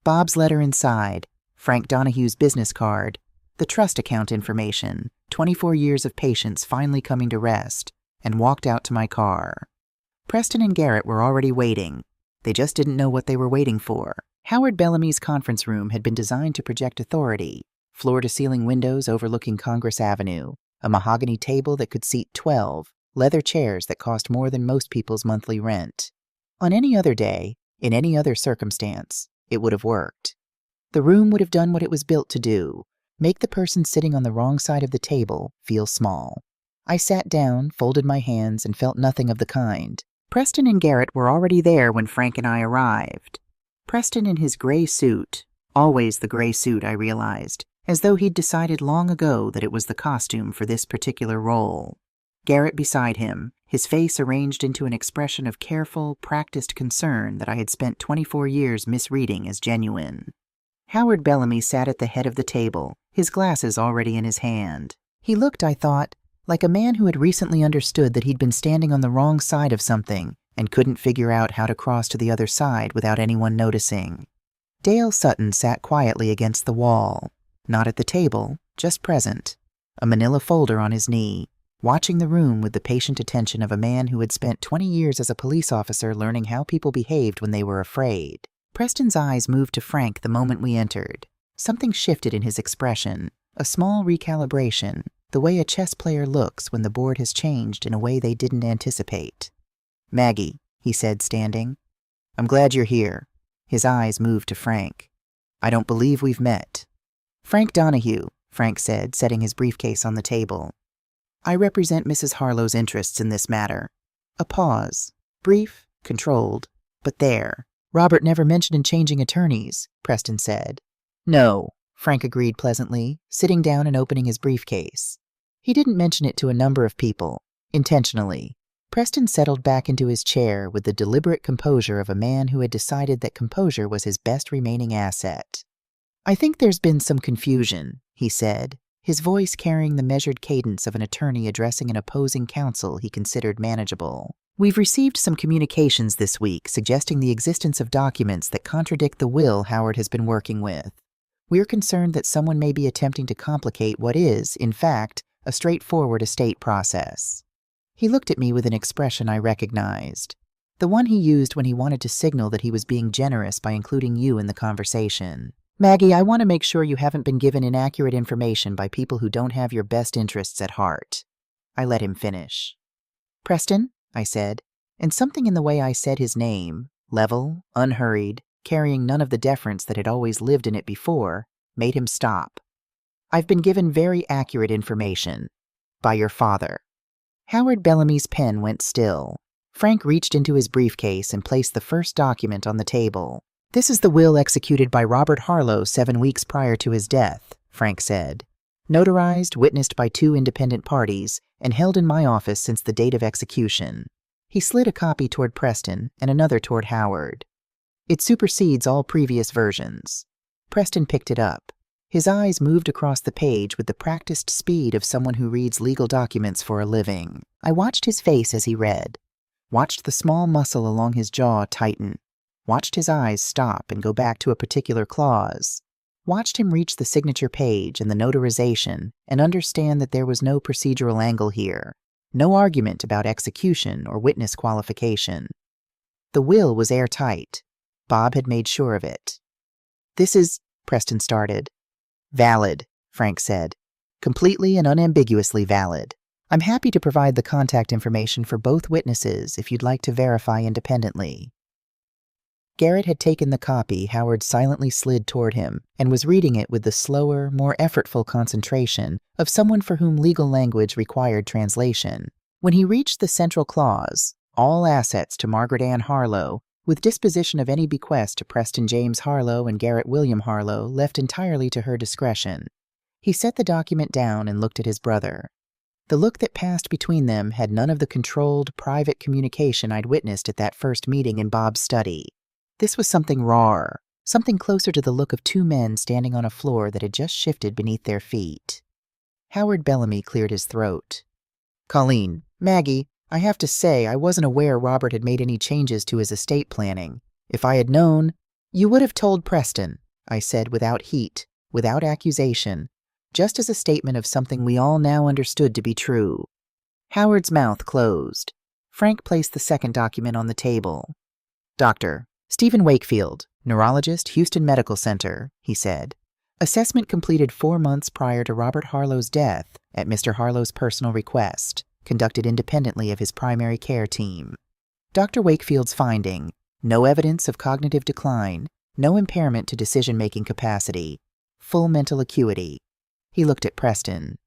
A: Bob's letter inside, Frank Donahue's business card, the trust account information, 24 years of patience finally coming to rest, and walked out to my car. Preston and Garrett were already waiting. They just didn't know what they were waiting for. Howard Bellamy's conference room had been designed to project authority, floor-to-ceiling windows overlooking Congress Avenue, a mahogany table that could seat 12, leather chairs that cost more than most people's monthly rent. On any other day, in any other circumstance, it would have worked. The room would have done what it was built to do, make the person sitting on the wrong side of the table feel small. I sat down, folded my hands, and felt nothing of the kind. Preston and Garrett were already there when Frank and I arrived. Preston in his gray suit, always the gray suit, I realized, as though he'd decided long ago that it was the costume for this particular role. Garrett beside him, his face arranged into an expression of careful, practiced concern that I had spent 24 years misreading as genuine. Howard Bellamy sat at the head of the table, his glasses already in his hand. He looked, I thought, like a man who had recently understood that he'd been standing on the wrong side of something and couldn't figure out how to cross to the other side without anyone noticing. Dale Sutton sat quietly against the wall, not at the table, just present, a manila folder on his knee, watching the room with the patient attention of a man who had spent 20 years as a police officer learning how people behaved when they were afraid. Preston's eyes moved to Frank the moment we entered. Something shifted in his expression, a small recalibration, the way a chess player looks when the board has changed in a way they didn't anticipate. "Maggie," he said, standing. "I'm glad you're here." His eyes moved to Frank. "I don't believe we've met." "Frank Donahue," Frank said, setting his briefcase on the table. "I represent Mrs. Harlow's interests in this matter." A pause. Brief, controlled, but there. "Robert never mentioned changing attorneys," Preston said. "No," Frank agreed pleasantly, sitting down and opening his briefcase. He didn't mention it to a number of people, intentionally. Preston settled back into his chair with the deliberate composure of a man who had decided that composure was his best remaining asset. "I think there's been some confusion," he said, his voice carrying the measured cadence of an attorney addressing an opposing counsel he considered manageable. "We've received some communications this week suggesting the existence of documents that contradict the will Howard has been working with. We're concerned that someone may be attempting to complicate what is, in fact, a straightforward estate process." He looked at me with an expression I recognized, the one he used when he wanted to signal that he was being generous by including you in the conversation. "Maggie, I want to make sure you haven't been given inaccurate information by people who don't have your best interests at heart." I let him finish. "Preston," I said, and something in the way I said his name, level, unhurried, carrying none of the deference that had always lived in it before, made him stop. "I've been given very accurate information. By your father." Howard Bellamy's pen went still. Frank reached into his briefcase and placed the first document on the table. "This is the will executed by Robert Harlow 7 weeks prior to his death," Frank said. "Notarized, witnessed by 2 independent parties, and held in my office since the date of execution." He slid a copy toward Preston and another toward Howard. "It supersedes all previous versions." Preston picked it up. His eyes moved across the page with the practiced speed of someone who reads legal documents for a living. I watched his face as he read, watched the small muscle along his jaw tighten, watched his eyes stop and go back to a particular clause, watched him reach the signature page and the notarization and understand that there was no procedural angle here, no argument about execution or witness qualification. The will was airtight. Bob had made sure of it. "This is," Preston started. "Valid," Frank said. "Completely and unambiguously valid. I'm happy to provide the contact information for both witnesses if you'd like to verify independently." Garrett had taken the copy Howard silently slid toward him and was reading it with the slower, more effortful concentration of someone for whom legal language required translation. When he reached the central clause, all assets to Margaret Ann Harlow, with disposition of any bequest to Preston James Harlow and Garrett William Harlow left entirely to her discretion, he set the document down and looked at his brother. The look that passed between them had none of the controlled, private communication I'd witnessed at that first meeting in Bob's study. This was something rawer, something closer to the look of two men standing on a floor that had just shifted beneath their feet. Howard Bellamy cleared his throat. "Colleen, Maggie, I have to say I wasn't aware Robert had made any changes to his estate planning. If I had known—" "You would have told Preston," I said without heat, without accusation, just as a statement of something we all now understood to be true. Howard's mouth closed. Frank placed the second document on the table. "Dr. Stephen Wakefield, neurologist, Houston Medical Center," he said. "Assessment completed 4 months prior to Robert Harlow's death at Mr. Harlow's personal request, conducted independently of his primary care team. Dr. Wakefield's finding: no evidence of cognitive decline, no impairment to decision-making capacity, full mental acuity." He looked at Preston.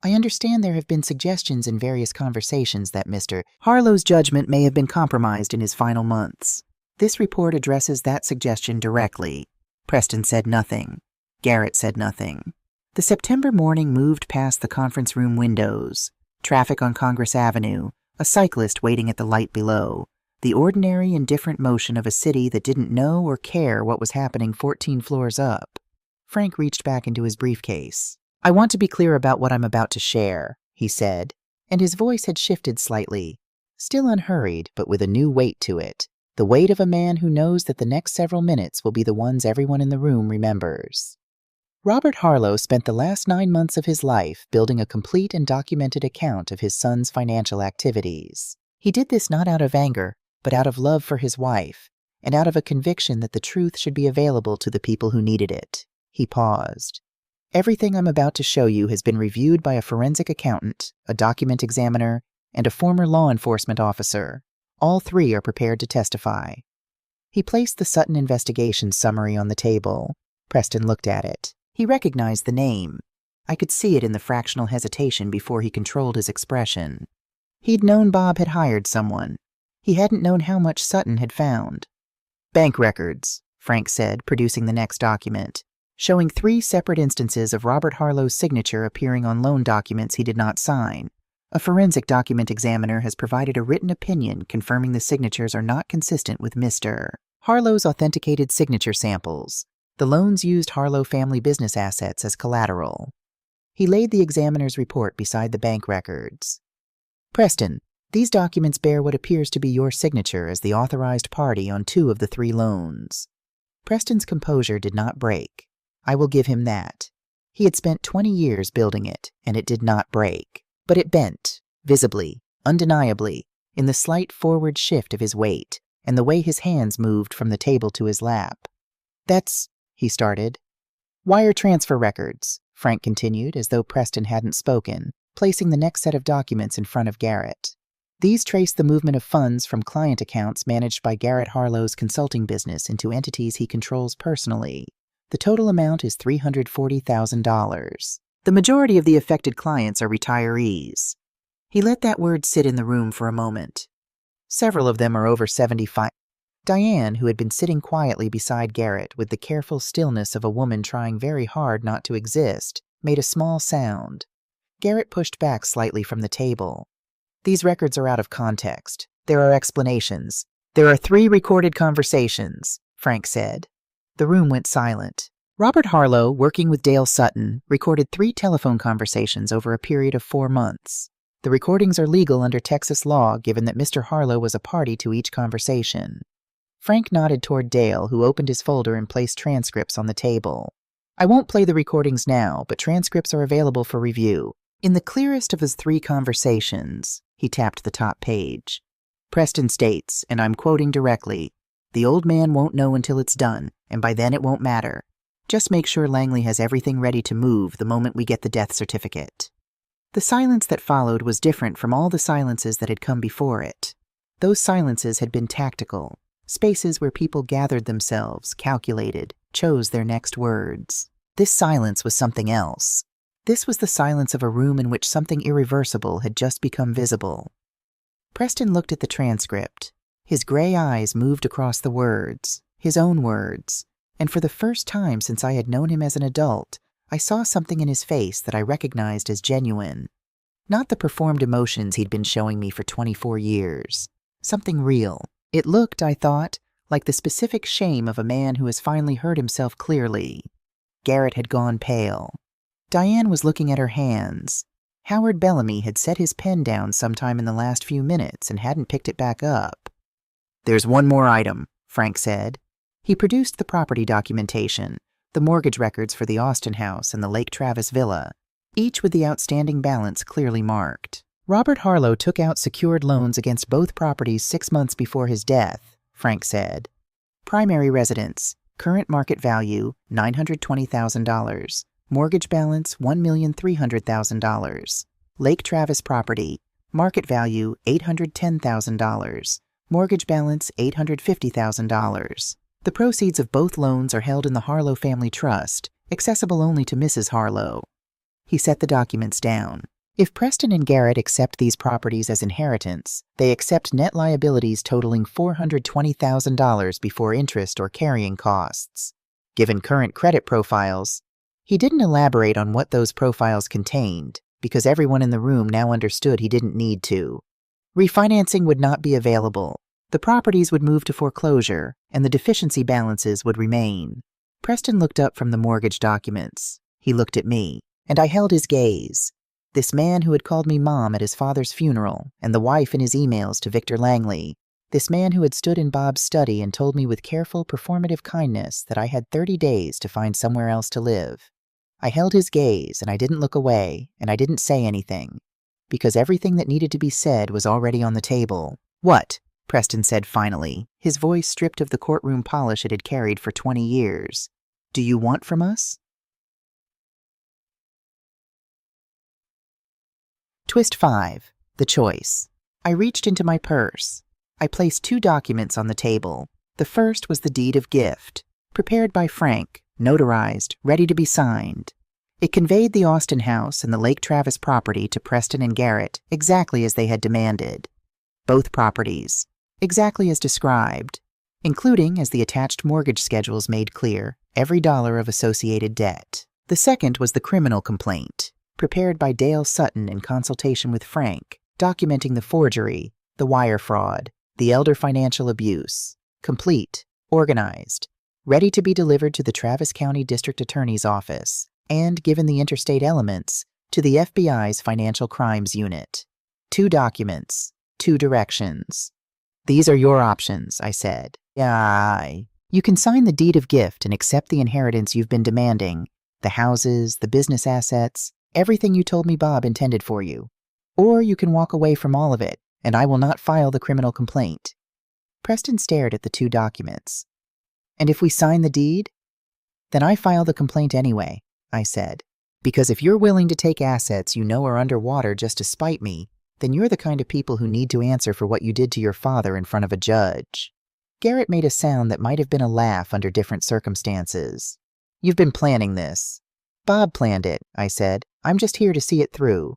A: "I understand there have been suggestions in various conversations that Mr. Harlow's judgment may have been compromised in his final months. This report addresses that suggestion directly." Preston said nothing. Garrett said nothing. The September morning moved past the conference room windows. Traffic on Congress Avenue, a cyclist waiting at the light below, the ordinary, indifferent motion of a city that didn't know or care what was happening 14 floors up. Frank reached back into his briefcase. "I want to be clear about what I'm about to share," he said, and his voice had shifted slightly, still unhurried, but with a new weight to it. The weight of a man who knows that the next several minutes will be the ones everyone in the room remembers. Robert Harlow spent the last 9 months of his life building a complete and documented account of his son's financial activities. He did this not out of anger, but out of love for his wife, and out of a conviction that the truth should be available to the people who needed it. He paused. "Everything I'm about to show you has been reviewed by a forensic accountant, a document examiner, and a former law enforcement officer. All 3 are prepared to testify." He placed the Sutton investigation summary on the table. Preston looked at it. He recognized the name. I could see it in the fractional hesitation before he controlled his expression. He'd known Bob had hired someone. He hadn't known how much Sutton had found. "Bank records," Frank said, producing the next document, showing 3 separate instances of Robert Harlow's signature appearing on loan documents he did not sign. A forensic document examiner has provided a written opinion confirming the signatures are not consistent with Mr. Harlow's authenticated signature samples. The loans used Harlow family business assets as collateral. He laid the examiner's report beside the bank records. "Preston, these documents bear what appears to be your signature as the authorized party on 2 of the 3 loans." Preston's composure did not break. I will give him that. He had spent 20 years building it, and it did not break. But it bent, visibly, undeniably, in the slight forward shift of his weight, and the way his hands moved from the table to his lap. "That's," he started. "Wire transfer records," Frank continued, as though Preston hadn't spoken, placing the next set of documents in front of Garrett. "These trace the movement of funds from client accounts managed by Garrett Harlow's consulting business into entities he controls personally. The total amount is $340,000. The majority of the affected clients are retirees." He let that word sit in the room for a moment. "Several of them are over 75. Diane, who had been sitting quietly beside Garrett with the careful stillness of a woman trying very hard not to exist, made a small sound. Garrett pushed back slightly from the table. "These records are out of context. There are explanations. There are 3 recorded conversations," Frank said. The room went silent. Robert Harlow, working with Dale Sutton, recorded 3 telephone conversations over a period of 4 months. The recordings are legal under Texas law, given that Mr. Harlow was a party to each conversation. Frank nodded toward Dale, who opened his folder and placed transcripts on the table. "I won't play the recordings now, but transcripts are available for review. In the clearest of his 3 conversations," he tapped the top page, "Preston states, and I'm quoting directly, 'The old man won't know until it's done, and by then it won't matter. Just make sure Langley has everything ready to move the moment we get the death certificate.'" The silence that followed was different from all the silences that had come before it. Those silences had been tactical. Spaces where people gathered themselves, calculated, chose their next words. This silence was something else. This was the silence of a room in which something irreversible had just become visible. Preston looked at the transcript. His gray eyes moved across the words, his own words, and for the first time since I had known him as an adult, I saw something in his face that I recognized as genuine. Not the performed emotions he'd been showing me for 24 years. Something real. It looked, I thought, like the specific shame of a man who has finally heard himself clearly. Garrett had gone pale. Diane was looking at her hands. Howard Bellamy had set his pen down sometime in the last few minutes and hadn't picked it back up. "There's one more item," Frank said. He produced the property documentation, the mortgage records for the Austin house and the Lake Travis villa, each with the outstanding balance clearly marked. "Robert Harlow took out secured loans against both properties 6 months before his death," Frank said. "Primary residence, current market value $920,000. Mortgage balance $1,300,000. Lake Travis property, market value $810,000. Mortgage balance $850,000. The proceeds of both loans are held in the Harlow Family Trust, accessible only to Mrs. Harlow." He set the documents down. "If Preston and Garrett accept these properties as inheritance, they accept net liabilities totaling $420,000 before interest or carrying costs. Given current credit profiles," he didn't elaborate on what those profiles contained, because everyone in the room now understood he didn't need to. "Refinancing would not be available. The properties would move to foreclosure, and the deficiency balances would remain." Preston looked up from the mortgage documents. He looked at me, and I held his gaze. This man who had called me Mom at his father's funeral, and the wife in his emails to Victor Langley. This man who had stood in Bob's study and told me with careful, performative kindness that I had 30 days to find somewhere else to live. I held his gaze, and I didn't look away, and I didn't say anything, because everything that needed to be said was already on the table. "What?" Preston said finally, his voice stripped of the courtroom polish it had carried for 20 years. "Do you want from us?" Twist 5. The choice. I reached into my purse. I placed 2 documents on the table. The first was the deed of gift, prepared by Frank, notarized, ready to be signed. It conveyed the Austin house and the Lake Travis property to Preston and Garrett exactly as they had demanded. Both properties, exactly as described, including, as the attached mortgage schedules made clear, every dollar of associated debt. The second was the criminal complaint, prepared by Dale Sutton in consultation with Frank, documenting the forgery, the wire fraud, the elder financial abuse, complete, organized, ready to be delivered to the Travis County District Attorney's Office, and, given the interstate elements, to the FBI's Financial Crimes Unit. 2 documents, 2 directions. "These are your options," I said. "Aye. You can sign the deed of gift and accept the inheritance you've been demanding, the houses, the business assets, everything you told me Bob intended for you. Or you can walk away from all of it, and I will not file the criminal complaint." Preston stared at the 2 documents. "And if we sign the deed?" "Then I file the complaint anyway," I said. "Because if you're willing to take assets you know are underwater just to spite me, then you're the kind of people who need to answer for what you did to your father in front of a judge." Garrett made a sound that might have been a laugh under different circumstances. "You've been planning this." "Bob planned it," I said. "I'm just here to see it through."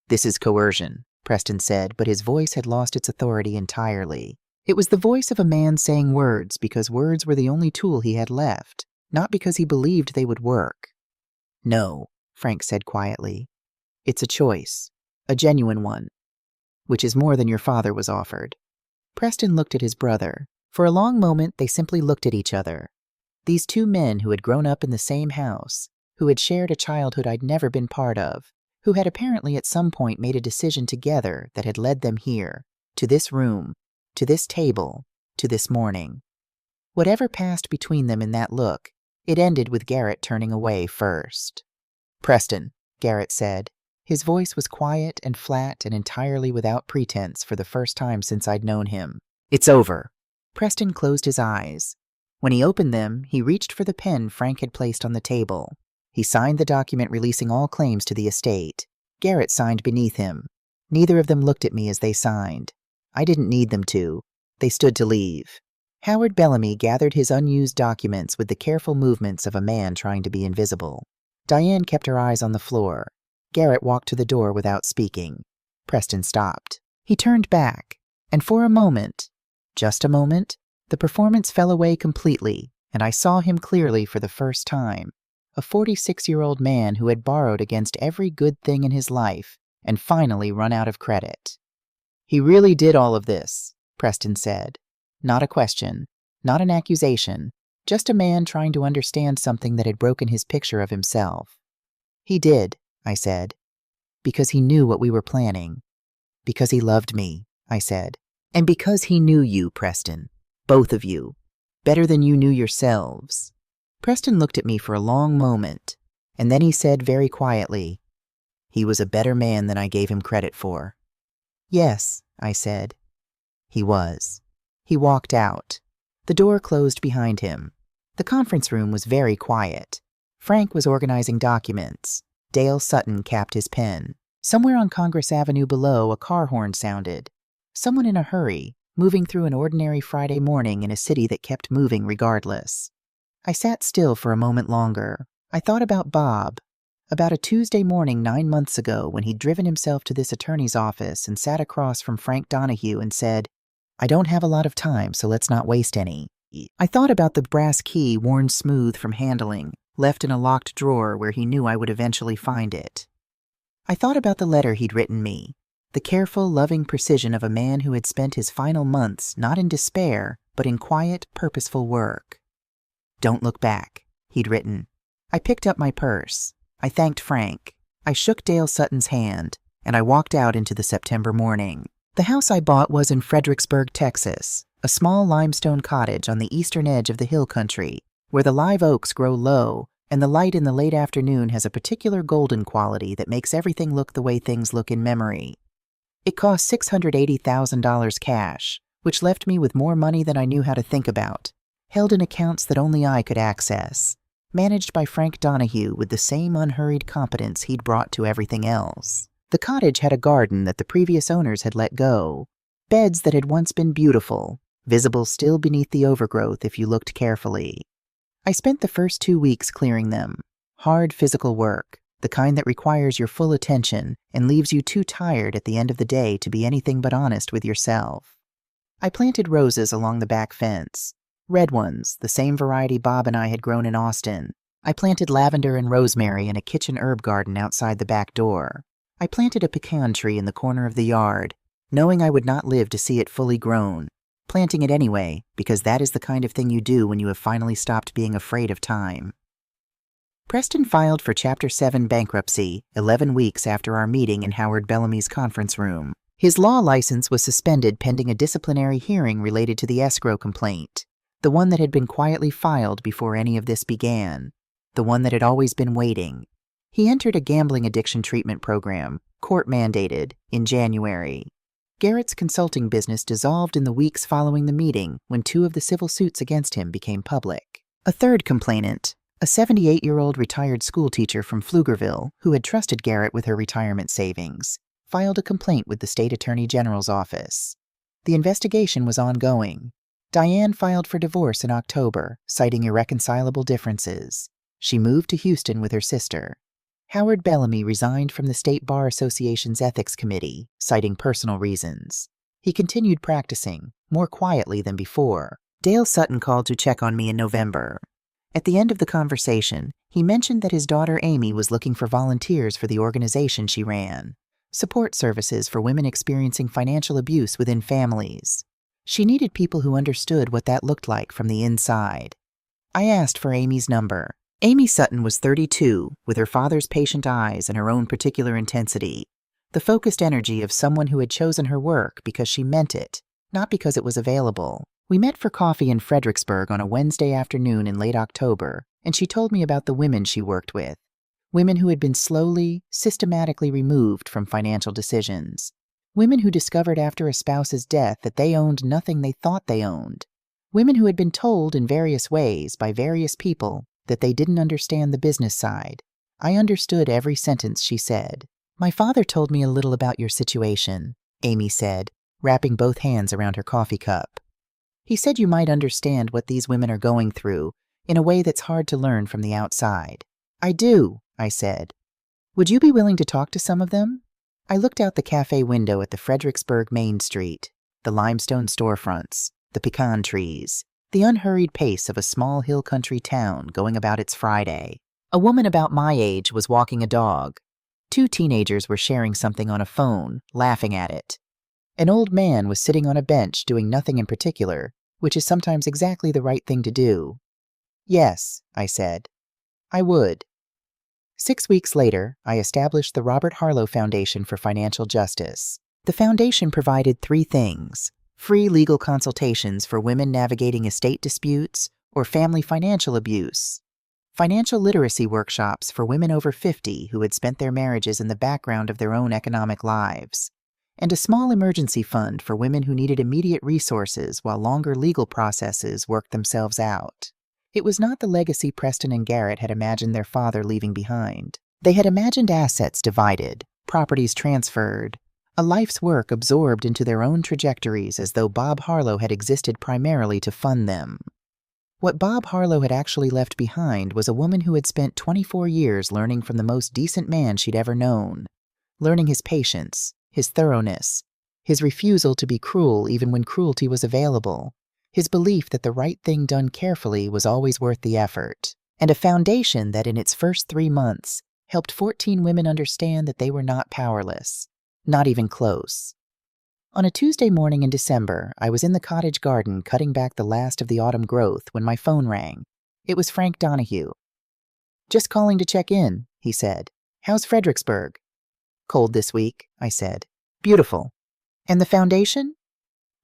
A: "This is coercion," Preston said, but his voice had lost its authority entirely. It was the voice of a man saying words because words were the only tool he had left, not because he believed they would work. "No," Frank said quietly. "It's a choice. A genuine one, which is more than your father was offered." Preston looked at his brother. For a long moment, they simply looked at each other. These 2 men who had grown up in the same house, who had shared a childhood I'd never been part of, who had apparently at some point made a decision together that had led them here, to this room, to this table, to this morning. Whatever passed between them in that look, it ended with Garrett turning away first. "Preston," Garrett said. His voice was quiet and flat and entirely without pretense for the first time since I'd known him. "It's over." Preston closed his eyes. When he opened them, he reached for the pen Frank had placed on the table. He signed the document releasing all claims to the estate. Garrett signed beneath him. Neither of them looked at me as they signed. I didn't need them to. They stood to leave. Howard Bellamy gathered his unused documents with the careful movements of a man trying to be invisible. Diane kept her eyes on the floor. Garrett walked to the door without speaking. Preston stopped. He turned back, and for a moment, just a moment, the performance fell away completely, and I saw him clearly for the first time. A 46-year-old man who had borrowed against every good thing in his life and finally run out of credit. "He really did all of this," Preston said. Not a question, not an accusation, just a man trying to understand something that had broken his picture of himself. "He did," I said, "because he knew what we were planning. Because he loved me," I said. "And because he knew you, Preston. Both of you. Better than you knew yourselves." Preston looked at me for a long moment, and then he said very quietly, "He was a better man than I gave him credit for." "Yes," I said. "He was." He walked out. The door closed behind him. The conference room was very quiet. Frank was organizing documents. Dale Sutton capped his pen. Somewhere on Congress Avenue below, a car horn sounded. Someone in a hurry, moving through an ordinary Friday morning in a city that kept moving regardless. I sat still for a moment longer. I thought about Bob, about a Tuesday morning 9 months ago when he'd driven himself to this attorney's office and sat across from Frank Donahue and said, "I don't have a lot of time, so let's not waste any." I thought about the brass key worn smooth from handling, left in a locked drawer where he knew I would eventually find it. I thought about the letter he'd written me, the careful, loving precision of a man who had spent his final months not in despair, but in quiet, purposeful work. "Don't look back," he'd written. I picked up my purse. I thanked Frank. I shook Dale Sutton's hand, and I walked out into the September morning. The house I bought was in Fredericksburg, Texas, a small limestone cottage on the eastern edge of the hill country, where the live oaks grow low and the light in the late afternoon has a particular golden quality that makes everything look the way things look in memory. It cost $680,000 cash, which left me with more money than I knew how to think about, held in accounts that only I could access, managed by Frank Donahue with the same unhurried competence he'd brought to everything else. The cottage had a garden that the previous owners had let go, beds that had once been beautiful, visible still beneath the overgrowth if you looked carefully. I spent the first 2 weeks clearing them. Hard physical work, the kind that requires your full attention and leaves you too tired at the end of the day to be anything but honest with yourself. I planted roses along the back fence. Red ones, the same variety Bob and I had grown in Austin. I planted lavender and rosemary in a kitchen herb garden outside the back door. I planted a pecan tree in the corner of the yard, knowing I would not live to see it fully grown, planting it anyway, because that is the kind of thing you do when you have finally stopped being afraid of time. Preston filed for Chapter 7 bankruptcy 11 weeks after our meeting in Howard Bellamy's conference room. His law license was suspended pending a disciplinary hearing related to the escrow complaint, the one that had been quietly filed before any of this began, the one that had always been waiting. He entered a gambling addiction treatment program, court-mandated, in January. Garrett's consulting business dissolved in the weeks following the meeting when 2 of the civil suits against him became public. A third complainant, a 78-year-old retired schoolteacher from Pflugerville who had trusted Garrett with her retirement savings, filed a complaint with the state attorney general's office. The investigation was ongoing. Diane filed for divorce in October, citing irreconcilable differences. She moved to Houston with her sister. Howard Bellamy resigned from the State Bar Association's Ethics Committee, citing personal reasons. He continued practicing, more quietly than before. Dale Sutton called to check on me in November. At the end of the conversation, he mentioned that his daughter Amy was looking for volunteers for the organization she ran, support services for women experiencing financial abuse within families. She needed people who understood what that looked like from the inside. I asked for Amy's number. Amy Sutton was 32, with her father's patient eyes and her own particular intensity, the focused energy of someone who had chosen her work because she meant it, not because it was available. We met for coffee in Fredericksburg on a Wednesday afternoon in late October, and she told me about the women she worked with, women who had been slowly, systematically removed from financial decisions, women who discovered after a spouse's death that they owned nothing they thought they owned, women who had been told in various ways by various people that they didn't understand the business side. I understood every sentence she said. "My father told me a little about your situation," Amy said, wrapping both hands around her coffee cup. He said you might understand what these women are going through in a way that's hard to learn from the outside. I do, I said. Would you be willing to talk to some of them? I looked out the cafe window at the Fredericksburg Main Street, the limestone storefronts, the pecan trees, the unhurried pace of a small hill country town going about its Friday. A woman about my age was walking a dog. 2 teenagers were sharing something on a phone, laughing at it. An old man was sitting on a bench doing nothing in particular, which is sometimes exactly the right thing to do. Yes, I said. I would. 6 weeks later, I established the Robert Harlow Foundation for Financial Justice. The foundation provided 3 things: free legal consultations for women navigating estate disputes or family financial abuse, financial literacy workshops for women over 50 who had spent their marriages in the background of their own economic lives, and a small emergency fund for women who needed immediate resources while longer legal processes worked themselves out. It was not the legacy Preston and Garrett had imagined their father leaving behind. They had imagined assets divided, properties transferred, a life's work absorbed into their own trajectories as though Bob Harlow had existed primarily to fund them. What Bob Harlow had actually left behind was a woman who had spent 24 years learning from the most decent man she'd ever known, learning his patience, his thoroughness, his refusal to be cruel even when cruelty was available, his belief that the right thing done carefully was always worth the effort, and a foundation that in its first 3 months helped 14 women understand that they were not powerless, not even close. On a Tuesday morning in December, I was in the cottage garden cutting back the last of the autumn growth when my phone rang. It was Frank Donahue. "Just calling to check in," he said. "How's Fredericksburg?" "Cold this week," I said. "Beautiful. And the foundation?"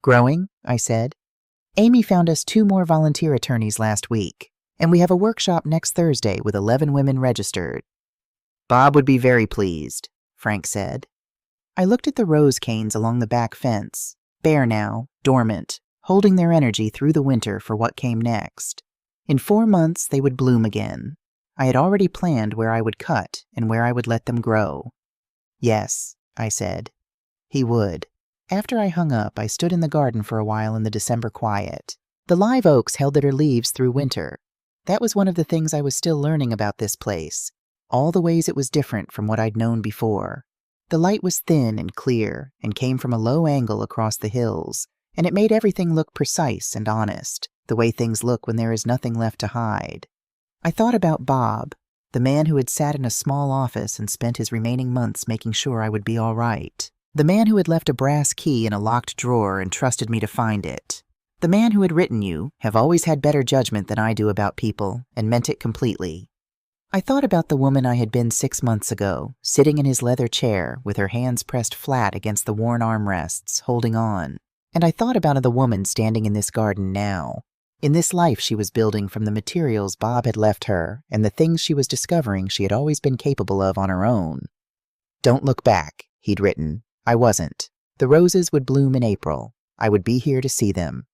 A: "Growing," I said. "Amy found us 2 more volunteer attorneys last week, and we have a workshop next Thursday with 11 women registered." "Bob would be very pleased," Frank said. I looked at the rose canes along the back fence, bare now, dormant, holding their energy through the winter for what came next. In 4 months, they would bloom again. I had already planned where I would cut and where I would let them grow. "Yes," I said. He would. After I hung up, I stood in the garden for a while in the December quiet. The live oaks held their leaves through winter. That was one of the things I was still learning about this place, all the ways it was different from what I'd known before. The light was thin and clear and came from a low angle across the hills, and it made everything look precise and honest, the way things look when there is nothing left to hide. I thought about Bob, the man who had sat in a small office and spent his remaining months making sure I would be all right. The man who had left a brass key in a locked drawer and trusted me to find it. The man who had written "You have always had better judgment than I do about people," and meant it completely. I thought about the woman I had been 6 months ago, sitting in his leather chair with her hands pressed flat against the worn armrests, holding on. And I thought about the woman standing in this garden now, in this life she was building from the materials Bob had left her and the things she was discovering she had always been capable of on her own. "Don't look back," he'd written. I wasn't. The roses would bloom in April. I would be here to see them.